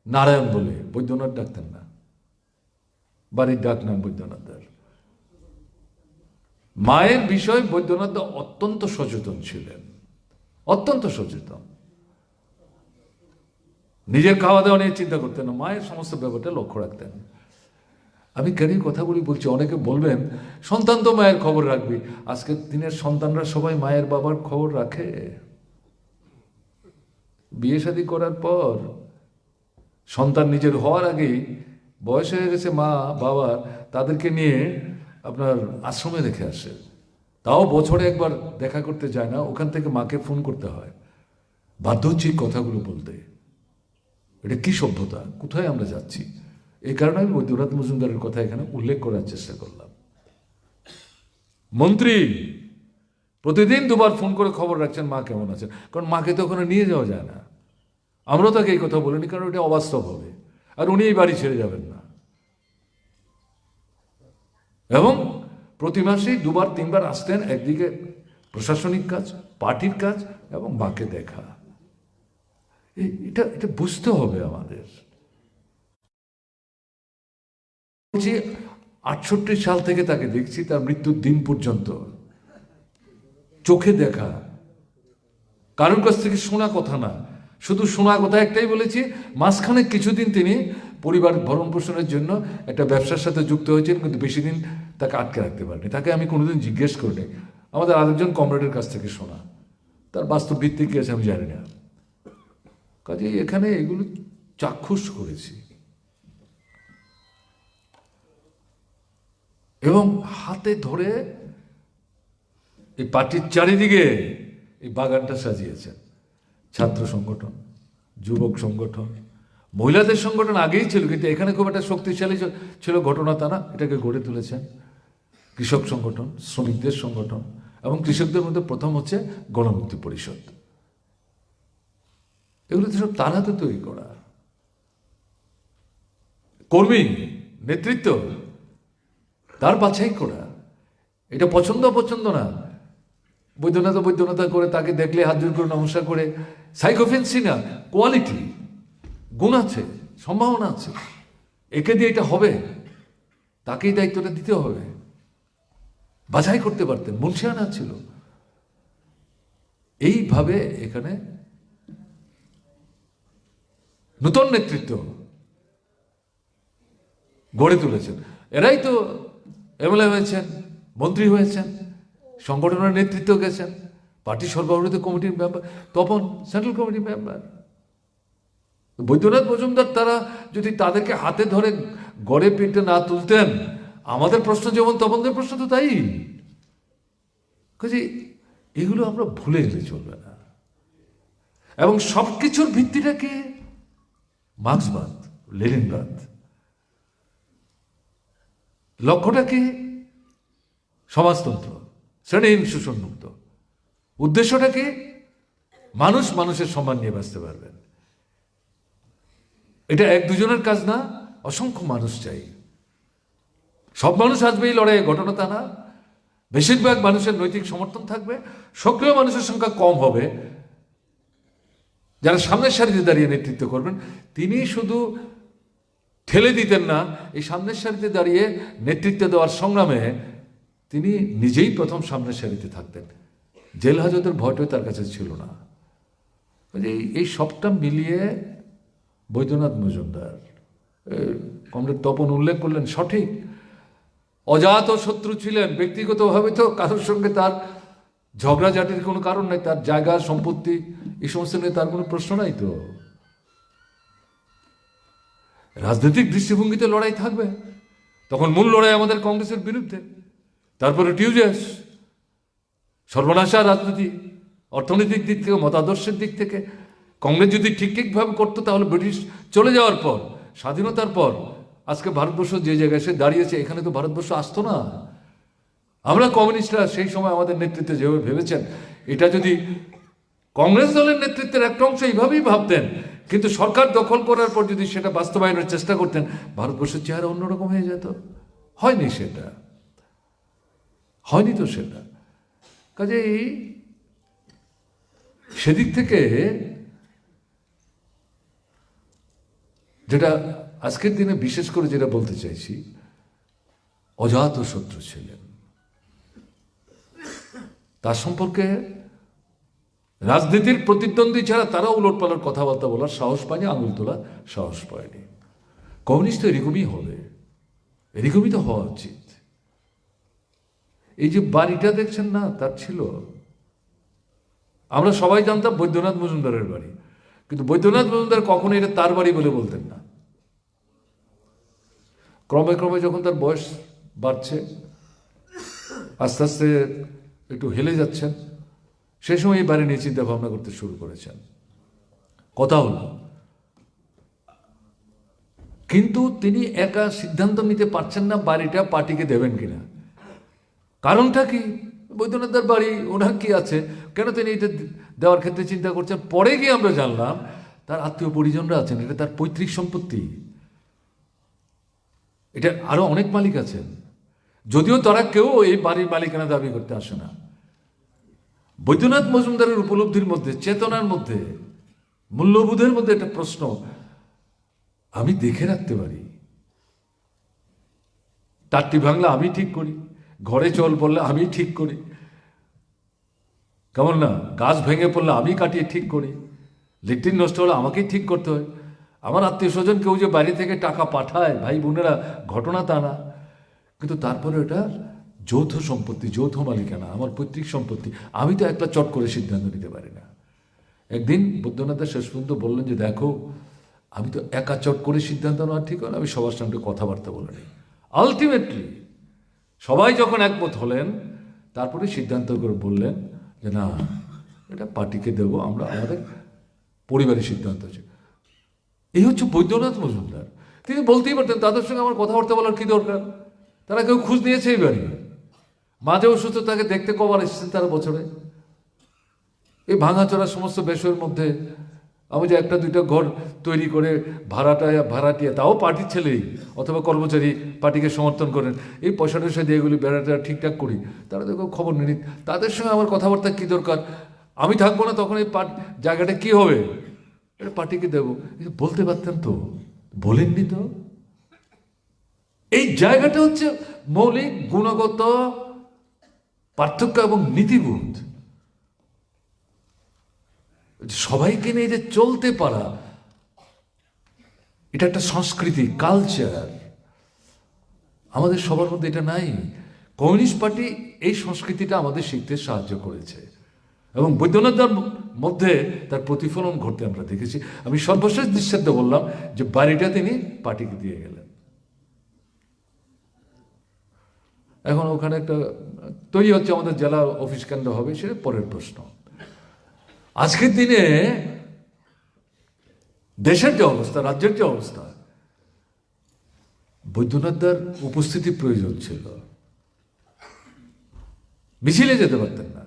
নারায়ণ বলে, বৈদ্যনাথ ডাকতেন না, বাড়ির ডাক নাম বৈদ্যনাথদার। মায়ের বিষয়ে বৈদ্যনাথদা অত্যন্ত সচেতন ছিলেন, অত্যন্ত সচেতন। নিজের খাওয়া দাওয়া নিয়ে চিন্তা করতেন না, মায়ের সমস্ত ব্যাপারটা লক্ষ্য রাখতেন। আমি কেন কথা বলছি, অনেকে বলবেন সন্তান তো মায়ের খবর রাখবি। আজকের দিনের সন্তানরা সবাই মায়ের বাবার খবর রাখে। বিয়ে শাদী করার পর সন্তান নিজের হওয়ার আগেই বয়স হয়ে গেছে মা বাবার, তাদেরকে নিয়ে আপনার আশ্রমে রেখে আসে। তাও বছরে একবার দেখা করতে যায় না, ওখান থেকে মাকে ফোন করতে হয়। বাধ্য হচ্ছি কথাগুলো বলতে। এটা কি সভ্যতা, কোথায় আমরা যাচ্ছি? এই কারণে আমি বৈদ্যনাথ মজুমদারের কথা এখানে উল্লেখ করার চেষ্টা করলাম। মন্ত্রী প্রতিদিন দুবার ফোন করে খবর রাখছেন মা কেমন আছেন, কারণ মাকে তো ওখানে নিয়ে যাওয়া যায় না। আমরাও তাকে এই কথা বলিনি, কারণ এটা অবাস্তব হবে, আর উনি এই বাড়ি ছেড়ে যাবেন না। এবং প্রতি মাসেই দুবার তিনবার আসতেন, একদিকে প্রশাসনিক কাজ, পার্টির কাজ এবং মাকে দেখা। এটা এটা বুঝতে হবে আমাদের। 68 সাল থেকে তাকে দেখছি, তার মৃত্যুর দিন পর্যন্ত চোখে দেখা, কারোর কাছ থেকে শোনা কথা না। শুধু শোনা কথা একটাই বলেছি, মাঝখানে কিছুদিন তিনি পরিবার ভরণ পোষণের জন্য একটা ব্যবসার সাথে যুক্ত হয়েছেন, কিন্তু বেশি দিন তাকে আটকে রাখতে পারেনি। তাকে আমি কোনোদিন জিজ্ঞেস করিনি, আমাদের আরেকজন কমরেডের কাছ থেকে শোনা। তার বাস্তব ভিত্তি কি আছে আমি জানি না, কাজে এখানে এগুলো চাক্ষুষ করেছি। এবং হাতে ধরে এই পার্টির চারিদিকে এই বাগানটা সাজিয়েছেন। ছাত্র সংগঠন, যুবক সংগঠন, মহিলাদের সংগঠন আগেই ছিল, কিন্তু এখানে খুব একটা শক্তিশালী ছিল ঘটনা তা না, এটাকে গড়ে তুলেছেন। কৃষক সংগঠন, শ্রমিকদের সংগঠন, এবং কৃষকদের মধ্যে প্রথম হচ্ছে গণমুক্তি পরিষদ। এগুলো তো সব তার হাতে তৈরি করা। কর্মী নেতৃত্ব তার বাছাই করা। এটা পছন্দ অপছন্দ না, বৈদ্যনাথ করে তাকে দেখলে হাত জোর করে নমস্কার করে, সাইকোফেন্সি না, কোয়ালিটি, গুণ আছে, সম্ভাবনা আছে, একে দিয়ে এটা হবে, তাকেই দায়িত্বটা দিতে হবে। বাছাই করতে পারতেন, মুন্সিয়ানা ছিল। এইভাবে এখানে নূতন নেতৃত্ব গড়ে তুলেছেন। এরাই তো এমএলএ হয়েছেন, মন্ত্রী হয়েছেন, সংগঠনের নেতৃত্ব গেছেন, পার্টি সর্বভারতীয় কমিটির মেম্বার, তখন সেন্ট্রাল কমিটির মেম্বার। বৈদ্যনাথ মজুমদার তারা যদি তাদেরকে হাতে ধরে গড়ে পিঠে না তুলতেন, আমাদের প্রশ্ন যেমন তপনদের প্রশ্ন তো তাই। কাজে এগুলো আমরা ভুলে গেলে চলবে না। এবং সব কিছুর ভিত্তিটাকে মার্ক্সবাদ, লেনিনবাদ। লক্ষ্যটা কি? সমাজতন্ত্র, শ্রেণীহীন শোষণমুক্ত। উদ্দেশ্যটা কি? মানুষ মানুষের সম্মান নিয়ে বাঁচতে পারবেন। এটা এক দুজনের কাজ না, অসংখ্য মানুষ চাই। সব মানুষ আসবে এই লড়াইয়ে, ঘটনা তা না। বেশিরভাগ মানুষের নৈতিক সমর্থন থাকবে, সক্রিয় মানুষের সংখ্যা কম হবে। যারা সামনের সারিতে দাঁড়িয়ে নেতৃত্ব করবেন, তিনি শুধু ঠেলে দিতেন না, এই সামনের সারিতে দাঁড়িয়ে নেতৃত্ব দেওয়ার সংগ্রামে তিনি নিজেই প্রথম সামনের সারিতে থাকতেন। জেল হাজতের ভয়টাই তার কাছে ছিল না। এই সবটা মিলিয়ে বৈদ্যনাথ মজুমদার, কমরেড তপন উল্লেখ করলেন সঠিক, অজাত শত্রু ছিলেন। ব্যক্তিগতভাবে তো কারোর সঙ্গে তার ঝগড়াঝাটির কোনো কারণ নাই, তার জায়গা সম্পত্তি এই সমস্ত নিয়ে তার কোনো প্রশ্ন নাই। তো রাজনৈতিক দৃষ্টিভঙ্গিতে লড়াই থাকবে, তখন মূল লড়াই আমাদের কংগ্রেসের বিরুদ্ধে, তারপরে টিউজেস, সর্বনাশা রাজনীতি, অর্থনৈতিক দিক থেকে, মতাদর্শের দিক থেকে, কংগ্রেস যদি ঠিকভাবে করতো তাহলে ব্রিটিশ চলে যাওয়ার পর, স্বাধীনতার পর আজকে ভারতবর্ষ যে জায়গায় এসে দাঁড়িয়েছে, এখানে তো ভারতবর্ষ আসতো না। আমরা কমিউনিস্টরা সেই সময় আমাদের নেতৃত্বে যেভাবে ভেবেছেন, এটা যদি কংগ্রেস দলের নেতৃত্বের একটা অংশ এইভাবেই ভাবতেন, কিন্তু সরকার দখল করার পর যদি সেটা বাস্তবায়নের চেষ্টা করতেন, ভারতবর্ষের চেহারা অন্যরকম হয়ে যেত। হয়নি সেটা, হয়নি তো সেটা। কাজেই সেদিক থেকে যেটা আজকের দিনে বিশেষ করে যেটা বলতে চাইছি, অজাত শত্রু ছিলেন, তার সম্পর্কে রাজনীতির প্রতিদ্বন্দ্বী ছাড়া তারাও উলটপালট কথাবার্তা বলার সাহস পায়নি, আঙুল তোলার সাহস পায়নি। কমিউনিস্ট তো এরকমই হবে, এরকমই তো হওয়া উচিত। এই যে বাড়িটা দেখছেন না, তার ছিল, আমরা সবাই জানতাম বৈদ্যনাথ মজুমদারের বাড়ি, কিন্তু বৈদ্যনাথ মজুমদার কখনো এটা তার বাড়ি বলে বলতেন না। ক্রমে ক্রমে যখন তার বয়স বাড়ছে, আস্তে আস্তে একটু হেলে যাচ্ছেন, সেই সময় এই বাড়ি নিয়ে চিন্তা ভাবনা করতে শুরু করেছেন। কথা হলো, কিন্তু তিনি একা সিদ্ধান্ত নিতে পারছেন না বাড়িটা পার্টিকে দেবেন কিনা। কারণটা কি? বৈদ্যনাথের বাড়ি, ওনার কি আছে, কেন তিনি এটা দেওয়ার ক্ষেত্রে চিন্তা করছেন? পরে গিয়ে আমরা জানলাম তার আত্মীয় পরিজনরা আছেন, এটা তার পৈতৃক সম্পত্তি, এটা আরো অনেক মালিক আছেন, যদিও তারা কেউ এই বাড়ির মালিকানা দাবি করতে আসে না। বৈদ্যনাথ মজুমদারের উপলব্ধির মধ্যে, চেতনার মধ্যে, মূল্যবোধের মধ্যে একটা প্রশ্ন আমি দেখে রাখতে পারি। টাট্টি ভাঙলে আমি ঠিক করি, ঘরে চল পড়লে আমি ঠিক করি, কেমন না, গাছ ভেঙে পড়লে আমি কাটিয়ে ঠিক করি, লেট্রিন নষ্ট হলে আমাকেই ঠিক করতে হয়। আমার আত্মীয় স্বজন কেউ যে বাইরে থেকে টাকা পাঠায়, ভাই বোনেরা, ঘটনা তা না, কিন্তু তারপরে এটা যৌথ সম্পত্তি, যৌথ মালিকানা, আমার পৈতৃক সম্পত্তি, আমি তো একটা চট করে সিদ্ধান্ত নিতে পারি না। একদিন বৈদ্যনাথের শেষ পর্যন্ত বললেন যে দেখো, আমি তো একা চট করে সিদ্ধান্ত নেওয়া ঠিক হয়, আমি সবার সঙ্গে কথাবার্তা বলে নিই। আলটিমেটলি সবাই যখন একমত হলেন, তারপরে সিদ্ধান্ত করে বললেন যে না, এটা পার্টিকে দেব, আমরা আমাদের পরিবারের সিদ্ধান্ত আছে। এই হচ্ছে বৈদ্যনাথ মজুমদার। তিনি বলতেই পারতেন তাদের সঙ্গে আমার কথাবার্তা বলার কি দরকার, তারা কেউ খোঁজ নিয়েছে এই বাড়ি, মাঝে অসুস্থ তাকে দেখতে কবার এসেছেন তারা বছরে। এই ভাঙাচোরা সমস্ত বিষয়ের মধ্যে আমি যে একটা দুইটা ঘর তৈরি করে ভাড়াটিয়া, তাও পার্টির ছেলেই অথবা কর্মচারী পার্টিকে সমর্থন করেন, এই পয়সা টয়সা দিয়ে এগুলি বেড়াটা ঠিকঠাক করি, তারা দেখো খবর নিন, তাদের সঙ্গে আমার কথাবার্তা কী দরকার, আমি থাকবো না তখন এই জায়গাটা কি হবে, এটা পার্টিকে দেবো, বলতে পারতেন তো, বলেননি তো। এই জায়গাটা হচ্ছে মৌলিক গুণগত পার্থক্য এবং নীতিবোধ। সবাইকে নিয়ে যে চলতে পারা, এটা একটা সংস্কৃতি, কালচার, আমাদের সবার মধ্যে এটা নাই। কমিউনিস্ট পার্টি এই সংস্কৃতিটা আমাদের শিখতে সাহায্য করেছে এবং বৈদ্যনাথদার মধ্যে তার প্রতিফলন ঘটতে আমরা দেখেছি। আমি সর্বশেষ দৃষ্টান্ত বললাম যে বাড়িটা তিনি পার্টিকে দিয়ে গেলেন। এখন ওখানে একটা তৈরি হচ্ছে, আমাদের জেলা অফিস কেন্দ্র হবে, সেটা পরের প্রশ্ন। আজকের দিনে দেশের যে অবস্থা, রাজ্যের যে অবস্থা, বৈদ্যনাথদার উপস্থিতি প্রয়োজন ছিল। মিছিলে যেতে পারতেন না,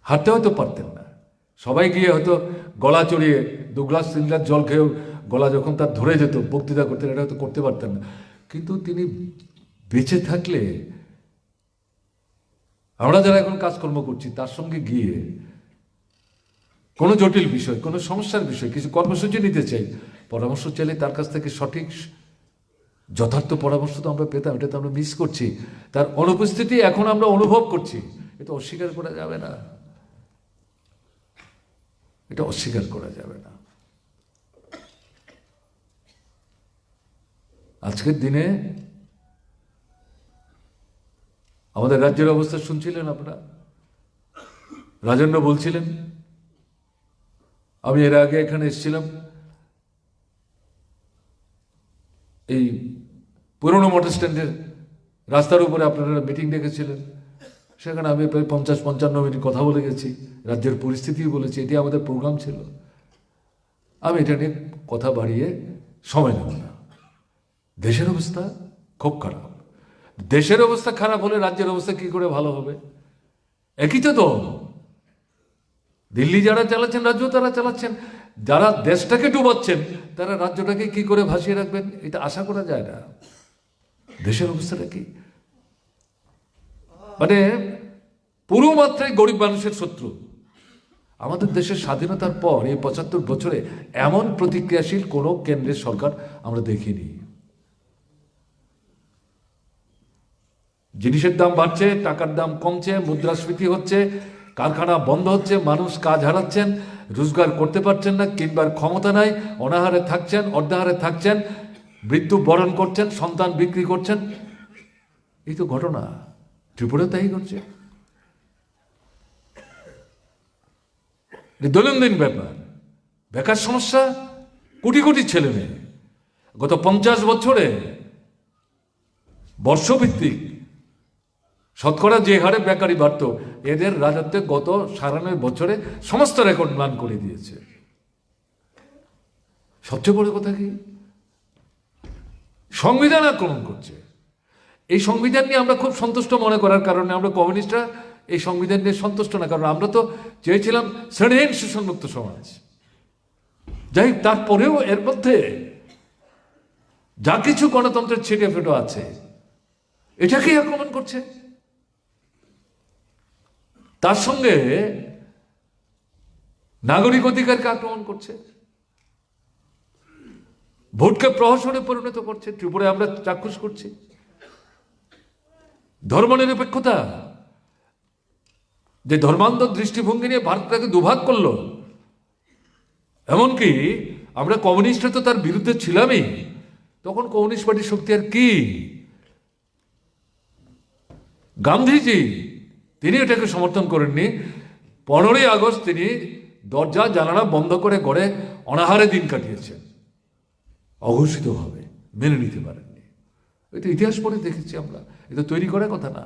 হাঁটতে হয়তো পারতেন না, সবাই গিয়ে হয়তো গলা চড়িয়ে 2 গ্লাস 3 গ্লাস জল খেয়েও গলা যখন তার ধরে যেত, বক্তৃতা করতেন, এটা হয়তো করতে পারতেন না। কিন্তু তিনি বেঁচে থাকলে আমরা যারা এখন কাজকর্ম করছি তার সঙ্গে গিয়ে কোনো জটিল বিষয়, কোনো সমস্যার বিষয়, কিছু কর্মসূচি নিতে চাই, পরামর্শ চাইলে তার কাছ থেকে সঠিক যথার্থ পরামর্শ তো আমরা পেতাম, এটা তো আমরা মিস করছি। তার অনুপস্থিতি এখন আমরা অনুভব করছি, এটা অস্বীকার করা যাবে না, এটা অস্বীকার করা যাবে না। আজকের দিনে আমাদের রাজ্যের অবস্থা শুনছিলেন আপনারা, রাজন্য বলছিলেন, আমি এর আগে এখানে এসেছিলাম, এই পুরনো মোটর স্ট্যান্ডের রাস্তার উপরে আপনারা মিটিং ডেকেছিলেন, সেখানে আমি প্রায় 50-55 মিনিট কথা বলে গেছি, রাজ্যের পরিস্থিতিও বলেছি, এটি আমাদের প্রোগ্রাম ছিল। আমি এটা নিয়ে কথা বাড়িয়ে সময় নেব না। দেশের অবস্থা খুব খারাপ। দেশের অবস্থা খারাপ হলে রাজ্যের অবস্থা কি করে ভালো হবে? একই তো দল। দিল্লি যারা চালাচ্ছেন, রাজ্য তারা চালাচ্ছেন। যারা দেশটাকে ডুবাচ্ছেন তারা রাজ্যটাকে কি করে ভাসিয়ে রাখবেন, এটা আশা করা যায় না। দেশের অবস্থাটা কি? মানে পুরো মাত্রায় গরিব মানুষের শত্রু। আমাদের দেশের স্বাধীনতার পর এই 75 বছরে এমন প্রতিক্রিয়াশীল কোনো কেন্দ্রের সরকার আমরা দেখিনি। জিনিসের দাম বাড়ছে, টাকার দাম কমছে, মুদ্রাস্ফীতি হচ্ছে, কারখানা বন্ধ হচ্ছে, মানুষ কাজ হারাচ্ছেন, রোজগার করতে পারছেন না, কিনবার ক্ষমতা নাই, অনাহারে থাকছেন, অর্ধাহারে থাকছেন, মৃত্যু বরণ করছেন, সন্তান বিক্রি করছেন। এই তো ঘটনা। ত্রিপুরা তাই করছে। দৈনন্দিন ব্যাপার। বেকার সমস্যা, কোটি কোটি ছেলে মেয়ে। গত 50 বছরে বর্ষভিত্তিক শতকরা যে হারে বেকারি বাড়ত, এদের রাজত্বে গত 97 বছরে সমস্ত রেকর্ড ম্লান করে দিয়েছে। সবচেয়ে বড় কথা কি? সংবিধান আক্রমণ করছে। এই সংবিধান নিয়ে আমরা খুব সন্তুষ্ট মনে করার কারণে আমরা কমিউনিস্টরা এই সংবিধান নিয়ে সন্তুষ্ট না, কারণ আমরা তো চেয়েছিলাম শ্রেণীহীন শোষণমুক্ত সমাজ। যাই তারপরেও এর মধ্যে যা কিছু গণতন্ত্রের ছিটে ফেটো আছে এটাকেই আক্রমণ করছে। তার সঙ্গে নাগরিক অধিকারকে আক্রমণ করছে, ভোটকে প্রহসনে পরিণত করছে। ত্রিপুরায় আমরা চাক্ষুষ করছি। ধর্মনিরপেক্ষতা, যে ধর্মান্ধ দৃষ্টিভঙ্গি নিয়ে ভারতটাকে দুভাগ করলো, এমনকি আমরা কমিউনিস্টরা তো তার বিরুদ্ধে ছিলামই। তখন কমিউনিস্ট পার্টির শক্তি আর কি? গান্ধীজি তিনি এটাকে সমর্থন করেননি। 15ই আগস্ট তিনি দরজা জানালা বন্ধ করে ঘরে অনাহারে দিন কাটিয়েছেন, অঘোষিতভাবে মেনে নিতে পারেননি। এটা ইতিহাস পড়ে দেখেছি আমরা, এটা তৈরি করার কথা না।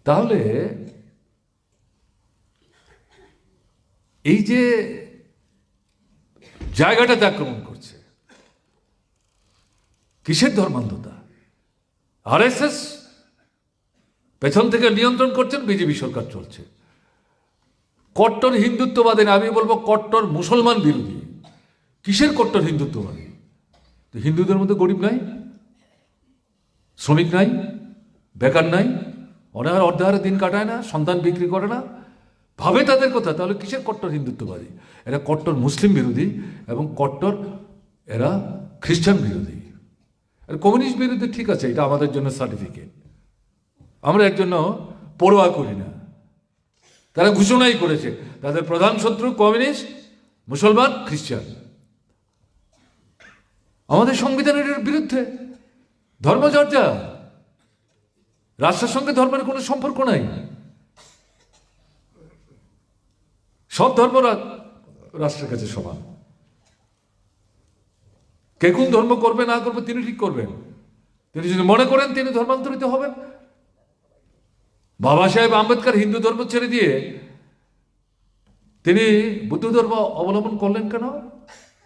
তাহলে এই যে জায়গাটাতে আক্রমণ করছে, কিসের ধর্মান্ধতা? আরএসএস পেছন থেকে নিয়ন্ত্রণ করছেন, বিজেপি সরকার চলছে। কট্টর হিন্দুত্ববাদী, আমি বলবো কট্টর মুসলমান বিরোধী। কিসের কট্টর হিন্দুত্ববাদী? হিন্দুদের মধ্যে গরিব নাই, শ্রমিক নাই, বেকার নাই, অনাহার অর্ধাহারে দিন কাটায় না, সন্তান বিক্রি করে না, ভাবে তাদের কথা। তাহলে কিসের কট্টর হিন্দুত্ববাদী? এরা কট্টর মুসলিম বিরোধী এবং কট্টর এরা খ্রিস্টান বিরোধী। আর কমিউনিস্ট বিরোধী ঠিক আছে, এটা আমাদের জন্য সার্টিফিকেট, আমরা এর জন্য পরোয়া করি না। তারা ঘোষণাই করেছে তাদের প্রধান শত্রু কমিউনিস্ট, মুসলমান, খ্রিস্টান। আমাদের সংবিধানের বিরুদ্ধে ধর্মচর্চা, রাষ্ট্রের সঙ্গে ধর্মের কোনো সম্পর্ক নাই। সব ধর্ম রাষ্ট্রের কাছে সমান। কে কোন ধর্ম করবে না করবে তিনি ঠিক করবেন। তিনি যদি মনে করেন তিনি ধর্মান্তরিত হবেন। বাবা সাহেব আম্বেদকর হিন্দু ধর্ম ছেড়ে দিয়ে তিনি বুদ্ধ ধর্ম অবলম্বন করলেন কেন?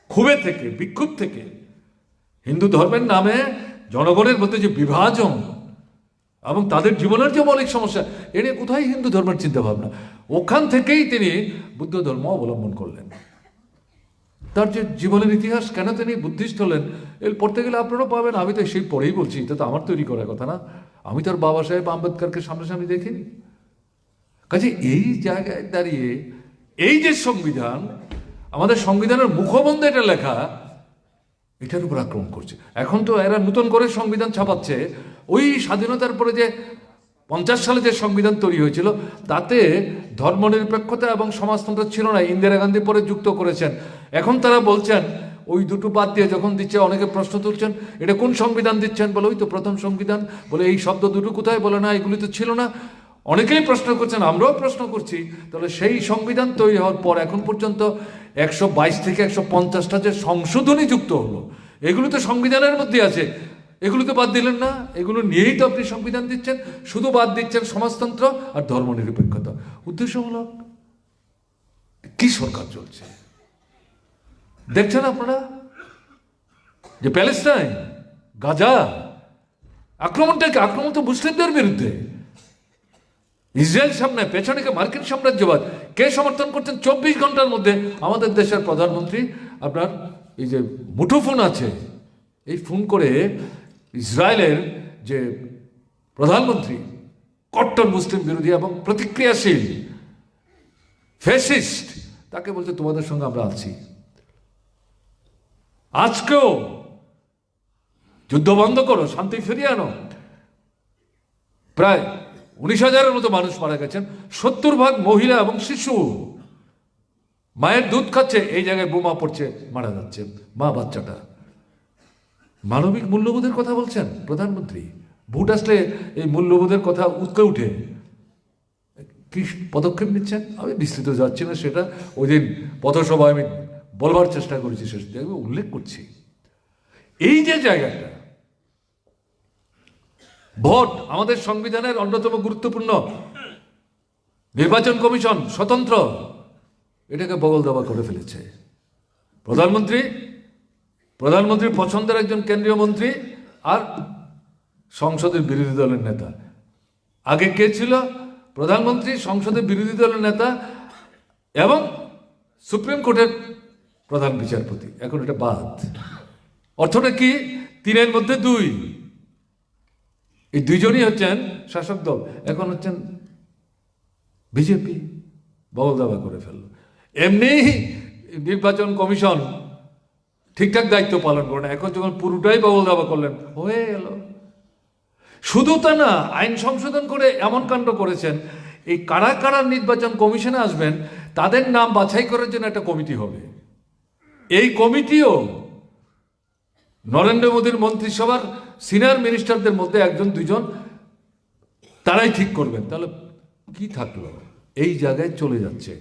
ক্ষোভে থেকে, বিক্ষোভ থেকে। হিন্দু ধর্মের নামে জনগণের মধ্যে যে বিভাজন এবং তাদের জীবনের যে মৌলিক সমস্যা, এ নিয়ে কোথায় হিন্দু ধর্মের চিন্তা ভাবনা? ওখান থেকেই তিনি বুদ্ধ ধর্ম অবলম্বন করলেন। তার যে জীবনের ইতিহাস, কেন তিনি বুদ্ধিস্ট হলেন, এর পড়তে গেলে আপনারাও পাবেন। আমি তো সেই পড়েই বলছি, এটা তো আমার তৈরি করার কথা না। আমি তো আর বাবা সাহেব আম্বেদকরকে সামনাসামনি দেখিনি। কাজে এই জায়গায় দাঁড়িয়ে এই যে সংবিধান, আমাদের সংবিধানের মুখবন্ধে এটা লেখা, এটার উপর আক্রমণ করছে। এখন তো এরা নতুন করে সংবিধান ছাপাচ্ছে। ওই স্বাধীনতার পরে যে 50 সালে যে সংবিধান তৈরি হয়েছিল তাতে ধর্মনিরপেক্ষতা এবং সমাজতন্ত্র ছিল না। ইন্দিরা গান্ধী পরে যুক্ত করেছেন। এখন তারা বলছেন ওই দুটো বাদ দিয়ে যখন দিচ্ছে, অনেকে প্রশ্ন তুলছেন এটা কোন সংবিধান দিচ্ছেন? বলে ওই তো প্রথম সংবিধান। বলে এই শব্দ দুটো কোথায়? বলে না, এগুলি তো ছিল না। অনেকেই প্রশ্ন করছেন, আমরাও প্রশ্ন করছি। তাহলে সেই সংবিধান তৈরি হওয়ার পর এখন পর্যন্ত 122 থেকে 150টা যে সংশোধনী যুক্ত হলো, এগুলো তো সংবিধানের মধ্যে আছে। এগুলোতে বাদ দিলেন না, এগুলো নিয়েই তো আপনি সংবিধান দিচ্ছেন, শুধু বাদ দিচ্ছেন সমাজতন্ত্র আর ধর্মনিরপেক্ষতা। উদ্দেশ্যমূলক কি সরকার চলছে দেখছেন আপনারা? যে প্যালেস্টাইন, গাজা আক্রমণটাকে, আক্রমণ তো মুসলিমদের বিরুদ্ধে, ইসরায়েল সামনে, পেছনে কে মার্কিন সাম্রাজ্যবাদ, কে সমর্থন করছেন? 24 ঘন্টার মধ্যে আমাদের দেশের প্রধানমন্ত্রী আপনার এই যে মুঠোফোন আছে, এই ফোন করে ইসরায়েলের যে প্রধানমন্ত্রী কট্টর মুসলিম বিরোধী এবং প্রতিক্রিয়াশীল ফ্যাসিস্ট, তাকে বলছে তোমাদের সঙ্গে আমরা আছি। আজকেও যুদ্ধ বন্ধ করো, শান্তি ফিরিয়ে আনো। প্রায় 19,000-এর মতো মানুষ মারা গেছেন, 70% মহিলা এবং শিশু। মায়ের দুধ খাচ্ছে, এই জায়গায় বোমা পড়ছে, মারা যাচ্ছে মা বাচ্চাটা। মানবিক মূল্যবোধের কথা বলছেন প্রধানমন্ত্রী, ভোট আসলে এই মূল্যবোধের কথা উৎকে উঠে কি পদক্ষেপ নিচ্ছেন? আমি বিস্তৃত যাচ্ছি না, সেটা ওই দিন পথসভায় আমি বলবার চেষ্টা করেছি, শেষ আমি উল্লেখ করছি। এই যে জায়গাটা, ভোট আমাদের সংবিধানের অন্যতম গুরুত্বপূর্ণ, নির্বাচন কমিশন স্বতন্ত্র, এটাকে বগল দাবা করে ফেলেছে প্রধানমন্ত্রীর পছন্দের একজন কেন্দ্রীয় মন্ত্রী আর সংসদের বিরোধী দলের নেতা। আগে কে ছিল? প্রধানমন্ত্রী, সংসদের বিরোধী দলের নেতা এবং সুপ্রিম কোর্টের প্রধান বিচারপতি। এখন এটা বাদ। অর্থটা কি? 3-এর মধ্যে 2। এই দুইজনই হচ্ছেন শাসক দল, এখন হচ্ছেন বিজেপি। বগল দাবা করে ফেলল। এমনি নির্বাচন কমিশন ঠিকঠাক দায়িত্ব পালন করে না, এখন যখন পুরোটাই বগল দাবা করলেন, হয়ে গেল। শুধু তা না, আইন সংশোধন করে এমন কাণ্ড করেছেন, এই কারা কারা নির্বাচন কমিশনে আসবেন তাদের নাম বাছাই করার জন্য একটা কমিটি হবে। এই কমিটিও নরেন্দ্র মোদীর মন্ত্রিসভার সিনিয়র মিনিস্টারদের মধ্যে 1-2 তারাই ঠিক করবেন। তাহলে কি থাকলো? এই জায়গায় চলে যাচ্ছে।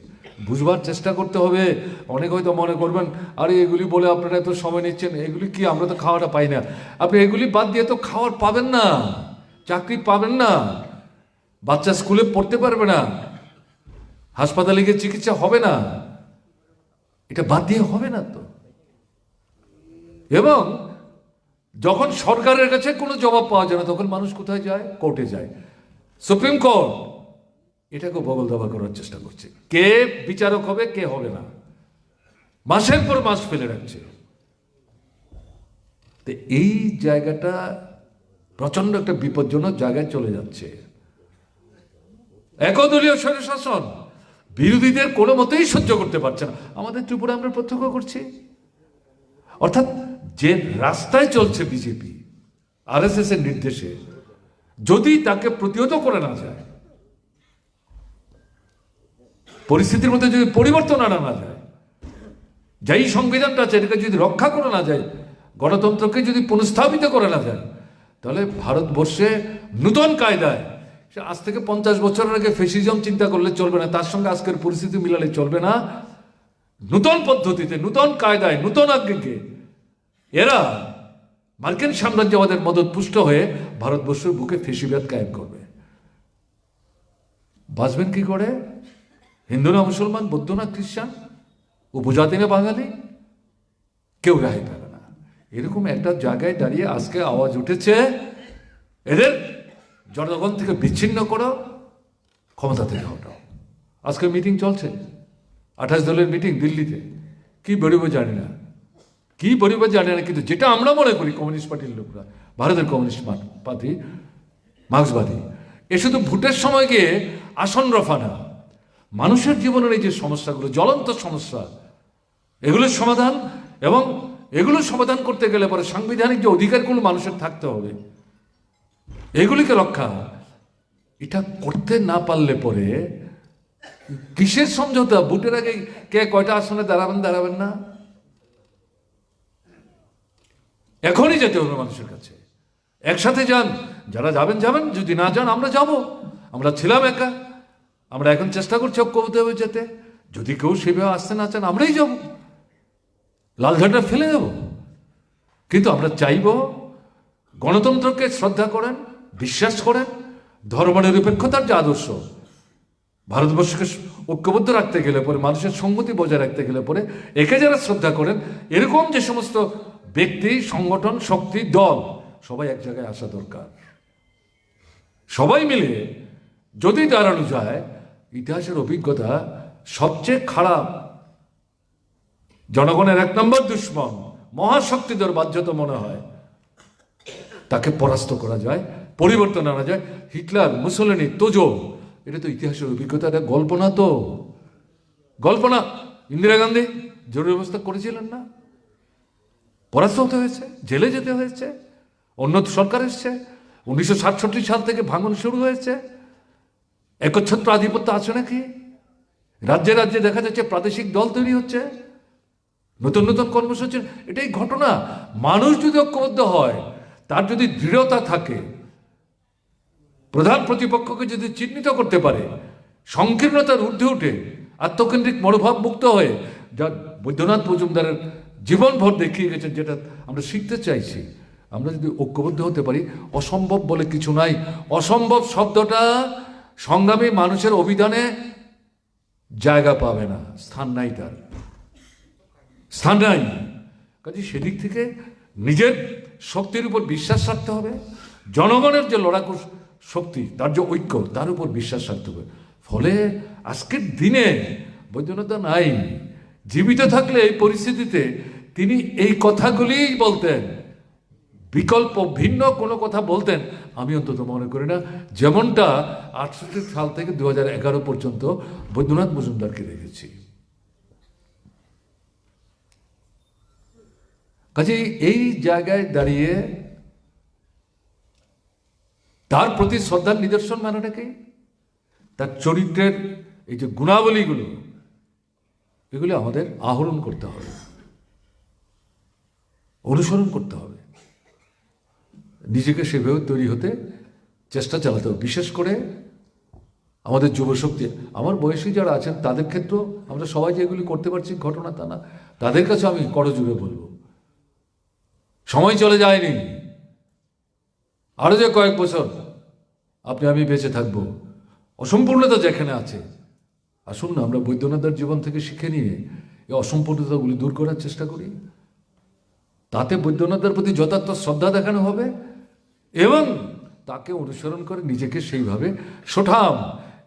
বুঝবার চেষ্টা করতে হবে। অনেক হয়তো মনে করবেন, আরে এগুলি বলে আপনারা এত সময় নিচ্ছেন, এগুলি কি, আমরা তো খাওয়াটা পাই না। আপনি এগুলি বাদ দিয়ে তো খাওয়ার পাবেন না, চাকরি পাবেন না, বাচ্চা স্কুলে পড়তে পারবে না, হাসপাতালে গিয়ে চিকিৎসা হবে না। এটা বাদ দিয়ে হবে না তো। এবং যখন সরকারের কাছে কোনো জবাব পাওয়া যায় না, তখন মানুষ কোথায় যায়? কোর্টে যায়। সুপ্রিম কোর্ট এটাকে বগল দাবা করার চেষ্টা করছে, কে বিচারক হবে কে হবে না, মাসের পর মাস ফেলে রাখছে। তো এই জায়গাটা প্রচন্ড একটা বিপজ্জনক জায়গায় চলে যাচ্ছে। একদলীয় স্বৈরশাসন বিরোধীদের কোনো মতেই সহ্য করতে পারছে না। আমাদের ত্রিপুরা আমরা প্রত্যক্ষ করছি। অর্থাৎ যে রাস্তায় চলছে বিজেপি RSS এর নির্দেশে, যদি তাকে প্রতিহত করে না যায়, পরিস্থিতির মধ্যে যদি পরিবর্তন আনা না যায়, যেই সংবিধানটা আছে এটাকে যদি রক্ষা করা না যায়, গণতন্ত্রকে যদি পুনঃস্থাপিত করে না যায়, তাহলে ভারতবর্ষে নূতন কায়দায়, আজ থেকে 50 বছর আগে ফ্যাসিজম চিন্তা করলে চলবে না, তার সঙ্গে আজকের পরিস্থিতি মিলালে চলবে না। নূতন পদ্ধতিতে, নূতন কায়দায়, নূতন আজ্ঞেকে এরা মার্কিন সাম্রাজ্যবাদের মদত পুষ্ট হয়ে ভারতবর্ষের বুকে ফ্যাসিবাদ কায়েম করবে। বাঁচবেন কি করে? হিন্দু না মুসলমান, বৌদ্ধ না খ্রিস্টান, উপজাতি না বাঙালি, কেউ রেহাই পাবে না। এরকম একটা জায়গায় দাঁড়িয়ে আজকে আওয়াজ উঠেছে, এদের জনগণ থেকে বিচ্ছিন্ন করো, ক্ষমতা থেকে হটাও। আজকে মিটিং চলছে, 28 দলের মিটিং দিল্লিতে। কি বেরোবে জানি না, কি বেরোবে জানি না, কিন্তু যেটা আমরা মনে করি কমিউনিস্ট পার্টির লোকরা, ভারতের কমিউনিস্ট পার্টি, মার্ক্সবাদী, এ শুধু ভোটের সময় গিয়ে আসন রফা না, মানুষের জীবনের এই যে সমস্যাগুলো, জ্বলন্ত সমস্যা, এগুলোর সমাধান, এবং এগুলো সমাধান করতে গেলে পরে সাংবিধানিক যে অধিকারগুলো মানুষের থাকতে হবে, এগুলিকে রক্ষা, এটা করতে না পারলে পরে কিসের সমঝোতা? ভোটের আগে কে কয়টা আসনে দাঁড়াবেন না, এখনই যেতে হবে মানুষের কাছে। একসাথে যান, যারা যাবেন, যদি না যান আমরা যাব। আমরা ছিলাম একা, আমরা এখন চেষ্টা করছি ঐক্যবদ্ধ হয়ে যেতে। যদি কেউ সেভাবে আসতে না চান, আমরাই যাব, লাল ঝান্ডা ফেলে দেব। কিন্তু আমরা চাইব গণতন্ত্রকে শ্রদ্ধা করেন, বিশ্বাস করেন, ধর্মনিরপেক্ষতার যে আদর্শ, ভারতবর্ষকে ঐক্যবদ্ধ রাখতে গেলে পরে, মানুষের সংগতি বজায় রাখতে গেলে পরে একে যারা শ্রদ্ধা করেন, এরকম যে সমস্ত ব্যক্তি, সংগঠন, শক্তি, দল, সবাই এক জায়গায় আসা দরকার। সবাই মিলে যদি দাঁড়ানো যায়, ইতিহাসের অভিজ্ঞতা সবচেয়ে খারাপ, জনগণের 1 নম্বর দুশ্মন, মহাশক্তিধর বাধ্যতা মনে হয়, তাকে পরাস্ত করা যায়, পরিবর্তন আনা যায়। হিটলার, মুসোলিনি, তোজো, এটা তো ইতিহাসের অভিজ্ঞতা, এটা গল্প না, তো গল্প না। ইন্দিরা গান্ধী জরুরি অবস্থা করেছিলেন না, পরাস্ত হতে হয়েছে, জেলে যেতে হয়েছে, অন্য সরকার এসছে, 1967 সাল থেকে ভাঙন শুরু হয়েছে। একচ্ছত্র আধিপত্য আছে নাকি? রাজ্যে রাজ্যে দেখা যাচ্ছে প্রাদেশিক দল তৈরি হচ্ছে, নতুন নতুন কর্মসূচি। এটাই ঘটনা। মানুষ যদি ঐক্যবদ্ধ হয়, তার যদি দৃঢ়তা থাকে, প্রধান প্রতিপক্ষকে যদি চিহ্নিত করতে পারে, সংকীর্ণতার ঊর্ধ্বে উঠে আত্মকেন্দ্রিক মনোভাব মুক্ত হয়ে, যা বৈদ্যনাথ মজুমদারের জীবনভর দেখিয়ে গেছেন, যেটা আমরা শিখতে চাইছি, আমরা যদি ঐক্যবদ্ধ হতে পারি, অসম্ভব বলে কিছু নাই। অসম্ভব শব্দটা সংগ্রামী মানুষের অভিধানে জায়গা পাবে না, স্থান নাই, তার স্থান নাই। কাজে সেদিক থেকে নিজের শক্তির উপর বিশ্বাস রাখতে হবে, জনগণের যে লড়াকু শক্তি, তার যে ঐক্য, তার উপর বিশ্বাস রাখতে হবে। ফলে আজকের দিনে বৈদ্যনাথ নাই, জীবিত থাকলে এই পরিস্থিতিতে তিনি এই কথাগুলিই বলতেন, বিকল্প ভিন্ন কোনো কথা বলতেন আমি অন্তত মনে করি না, যেমনটা 68 সাল থেকে 2011 পর্যন্ত বৈদ্যনাথ মজুমদারকে দেখেছি। কাজেই এই জায়গায় দাঁড়িয়ে তার প্রতি শ্রদ্ধার নিদর্শন মানেটা কি? তার চরিত্রের এই যে গুণাবলীগুলো, এগুলি আমাদের আহরণ করতে হবে, অনুসরণ করতে হবে, নিজেকে সেভাবে তৈরি হতে চেষ্টা চালাতে হবে। বিশেষ করে আমাদের যুবশক্তি, আমার বয়সী যারা আছেন তাদের ক্ষেত্রেও, আমরা সবাই যে এগুলি করতে পারছি ঘটনা তা না, তাদের কাছে আমি করজোড়ে বলবো, সময় চলে যায়নি, আরো যে কয়েক বছর আপনি আমি বেঁচে থাকবো, অসম্পূর্ণতা যেখানে আছে, আসুন না আমরা বৈদ্যনাথের জীবন থেকে শিখে নিয়ে এই অসম্পূর্ণতাগুলি দূর করার চেষ্টা করি। তাতে বৈদ্যনাথের প্রতি যথার্থ শ্রদ্ধা দেখানো হবে এবং তাকে অনুসরণ করে নিজেকে সেইভাবে সঠাম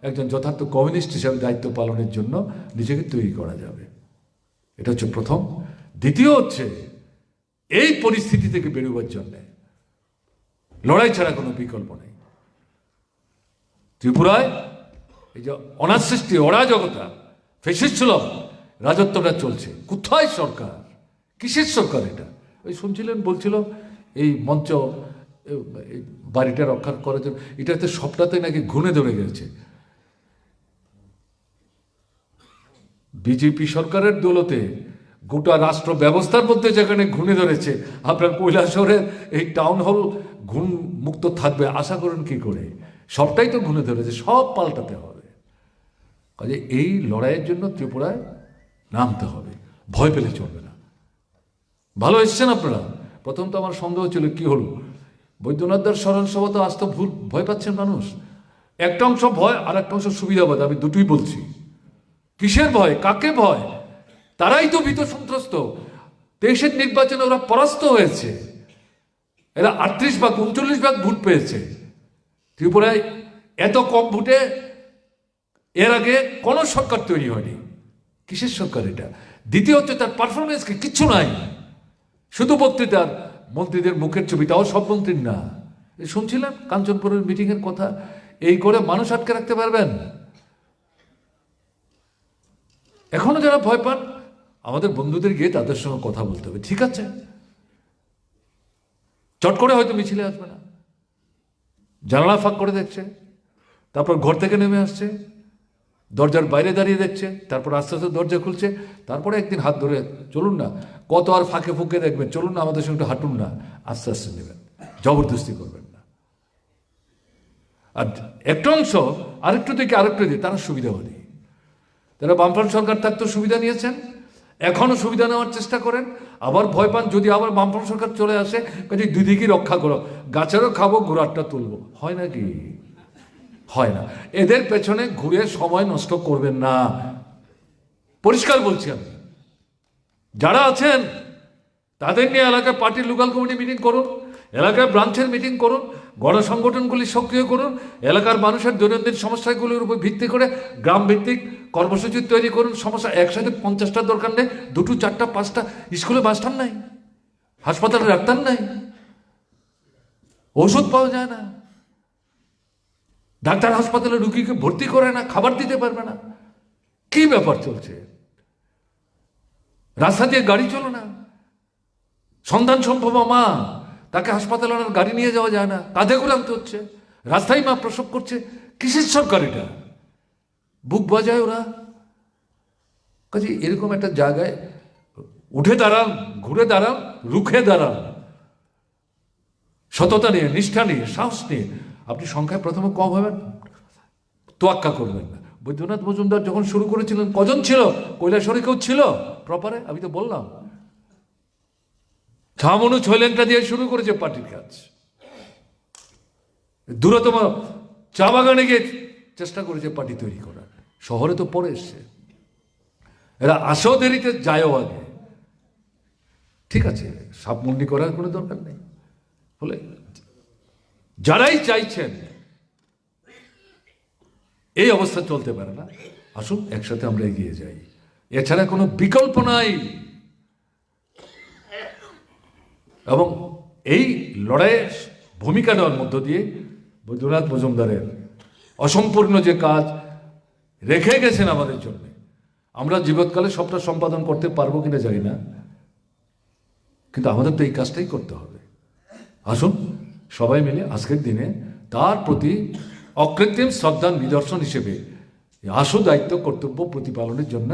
একজন যথার্থ কমিউনিস্ট হিসাবে দায়িত্ব পালনের জন্য নিজেকে তৈরি করা যাবে। এটা হচ্ছে প্রথম। দ্বিতীয় হচ্ছে, এই পরিস্থিতি থেকে বেরোবার জন্য লড়াই ছাড়া কোনো বিকল্প নেই। ত্রিপুরায় এই যে অনাসৃষ্টি, অরাজকতা, ফ্যাসিস্টসুলভ রাজত্বটা চলছে, কোথায় সরকার? কিসের সরকার এটা? ওই শুনছিলেন, বলছিল এই মঞ্চ বাড়িটা রক্ষা করার জন্য, এটাতে সবটাতে নাকি ঘুণে ধরে গেছে। বিজেপি সরকারের দৌলতে গোটা রাষ্ট্র ব্যবস্থার মধ্যে যেখানে ঘুণে ধরেছে, আপনার কৈলাসহরের এই টাউন হল ঘুণ মুক্ত থাকবে আশা করেন কি করে? সবটাই তো ঘুণে ধরেছে, সব পাল্টাতে হবে। কাজে এই লড়াইয়ের জন্য ত্রিপুরায় নামতে হবে, ভয় পেলে চলবে না। ভালো এসছেন আপনারা। প্রথম তো আমার সন্দেহ ছিল কি হলো, বৈদ্যনাথদার স্মরণ সভা তো আসতে ভুল, ভয় পাচ্ছেন মানুষ। একটা অংশ ভয় আর একটা অংশ সুবিধাবাদ, আমি দুটোই বলছি। কিসের ভয়? কাকে ভয়? তারাই তো ভীত সন্ত্রস্ত। 23-এর নির্বাচনে ওরা পরাস্ত হয়েছে, এরা 38 ভাগ 39 ভাগ ভোট পেয়েছে। ত্রিপুরায় এত কম ভোটে এর আগে কোনো সরকার তৈরি হয়নি। কিসের সরকার এটা? দ্বিতীয় হচ্ছে তার পারফরমেন্স কি? কিচ্ছু নাই, শুধু বক্তৃতার, মন্ত্রীদের মুখের ছবি, তাও সব মন্ত্রীর না। শুনছিলেন কাঞ্চনপুরের মিটিংয়ের কথা, এই করে মানুষ আটকে রাখতে পারবেন? এখনো যারা ভয় পান, আমাদের বন্ধুদের গিয়ে তাদের সঙ্গে কথা বলতে হবে। ঠিক আছে, চট করে হয়তো মিছিলে আসবে না, জানালা ফাঁক করে দেখছে, তারপর ঘর থেকে নেমে আসছে, দরজার বাইরে দাঁড়িয়ে দেখছে, তারপর আস্তে আস্তে দরজা খুলছে, তারপরে একদিন হাত ধরে চলুন না, কত আর ফাঁকে ফুঁকে দেখবেন, চলুন না আমাদের সঙ্গে হাঁটুন না, আস্তে আস্তে নেবেন, জবরদস্তি করবেন না। আর একটা অংশ আরেকটু থেকে আরেকটু দিয়ে তারা সুবিধাবাদী, তারা বামফ্রন্ট সরকার থাকতেও সুবিধা নিয়েছেন, এখনো সুবিধা নেওয়ার চেষ্টা করেন, আবার ভয় পান যদি আবার বামফ্রন্ট সরকার চলে আসে, কাজে দুদিকে রক্ষা করো, গাছেরও খাবো গোড়ারটা তুলবো। হয় নাকি? হয় না। এদের পেছনে ঘুরে সময় নষ্ট করবেন না, পরিষ্কার বলছি আমি। যারা আছেন তাদের নিয়ে এলাকায় পার্টির লোকাল কমিটি মিটিং করুন, এলাকায় ব্রাঞ্চের মিটিং করুন, গণসংগঠনগুলি সক্রিয় করুন, এলাকার মানুষের দৈনন্দিন সমস্যাগুলির উপর ভিত্তি করে গ্রাম ভিত্তিক কর্মসূচি তৈরি করুন। সমস্যা একসাথে 50টার দরকার নেই, 2, 4, 5টা। স্কুলে মাস্টার নাই, হাসপাতালে ডাক্তার নাই, ওষুধ পাওয়া যায় না, ডাক্তার হাসপাতালে রুগীকে ভর্তি করে না, খাবার দিতে পারবে না। কি ব্যাপার চলছে? রাস্তা দিয়ে গাড়ি চলো না, সন্তান সম্ভব মা, তাকে হাসপাতালে আনার গাড়ি নিয়ে যাওয়া যায় না, কাঁধে করে আনতে হচ্ছে, রাস্তায় মা প্রসব করছে। কিসের সরকার এটা? বুক বাজায় ওরা। কাজে এরকম একটা জায়গায় উঠে দাঁড়ান, ঘুরে দাঁড়ান, রুখে দাঁড়ান, সততা নিয়ে, নিষ্ঠা নিয়ে, সাহস নিয়ে। আপনি সংখ্যায় প্রথমে কম হবেন, তোয়াক্কা করবেন না। বৈদ্যনাথ মজুমদার যখন শুরু করেছিলেন কজন ছিল? কৈলাসহরে কেউ ছিল প্রপারে? আমি তো বললাম, ছামনু ছয়লেনটা দিয়ে শুরু করেছে পার্টির কাজ। দূরতম চা বাগানে গিয়ে চেষ্টা করেছে পার্টি তৈরি করার। শহরে তো পরে এসছে, এরা আসেও দেরিতে, যায়ও আগে। ঠিক আছে, সাপমুন্ডি করার কোনো দরকার নেই। বলে যারাই চাইছেন এই অবস্থা চলতে পারে না, আসুন একসাথে আমরা এগিয়ে যাই। এছাড়া কোনো বিকল্প নাই। এবং এই লড়াইয়ে ভূমিকা নেওয়ার মধ্য দিয়ে বৈদ্যনাথ মজুমদারের অসম্পূর্ণ যে কাজ রেখে গেছেন আমাদের জন্য, আমরা জীবৎকালে সবটা সম্পাদন করতে পারবো কিনা জানি না, কিন্তু আমাদের তো এই কাজটাই করতে হবে। আসুন সবাই মিলে আজকের দিনে তার প্রতি অকৃত্রিম শ্রদ্ধার নিদর্শন হিসেবে আশু দায়িত্ব কর্তব্য প্রতিপালনের জন্য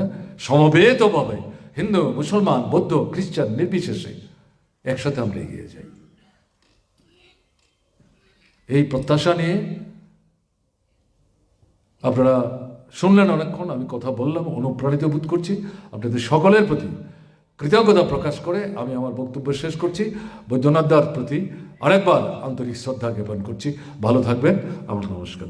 সমবেতভাবে হিন্দু, মুসলমান, বৌদ্ধ, খ্রিস্টান নির্বিশেষে একসাথে আমরা এগিয়ে যাই। এই প্রত্যাশা নিয়ে আপনারা শুনলেন অনেকক্ষণ, আমি কথা বললাম, অনুপ্রাণিত বোধ করছি। আপনাদের সকলের প্রতি কৃতজ্ঞতা প্রকাশ করে আমি আমার বক্তব্য শেষ করছি। বৈদ্যনাথ দার প্রতি আরেকবার আন্তরিক শ্রদ্ধা জ্ঞাপন করছি। ভালো থাকবেন, আমার নমস্কার।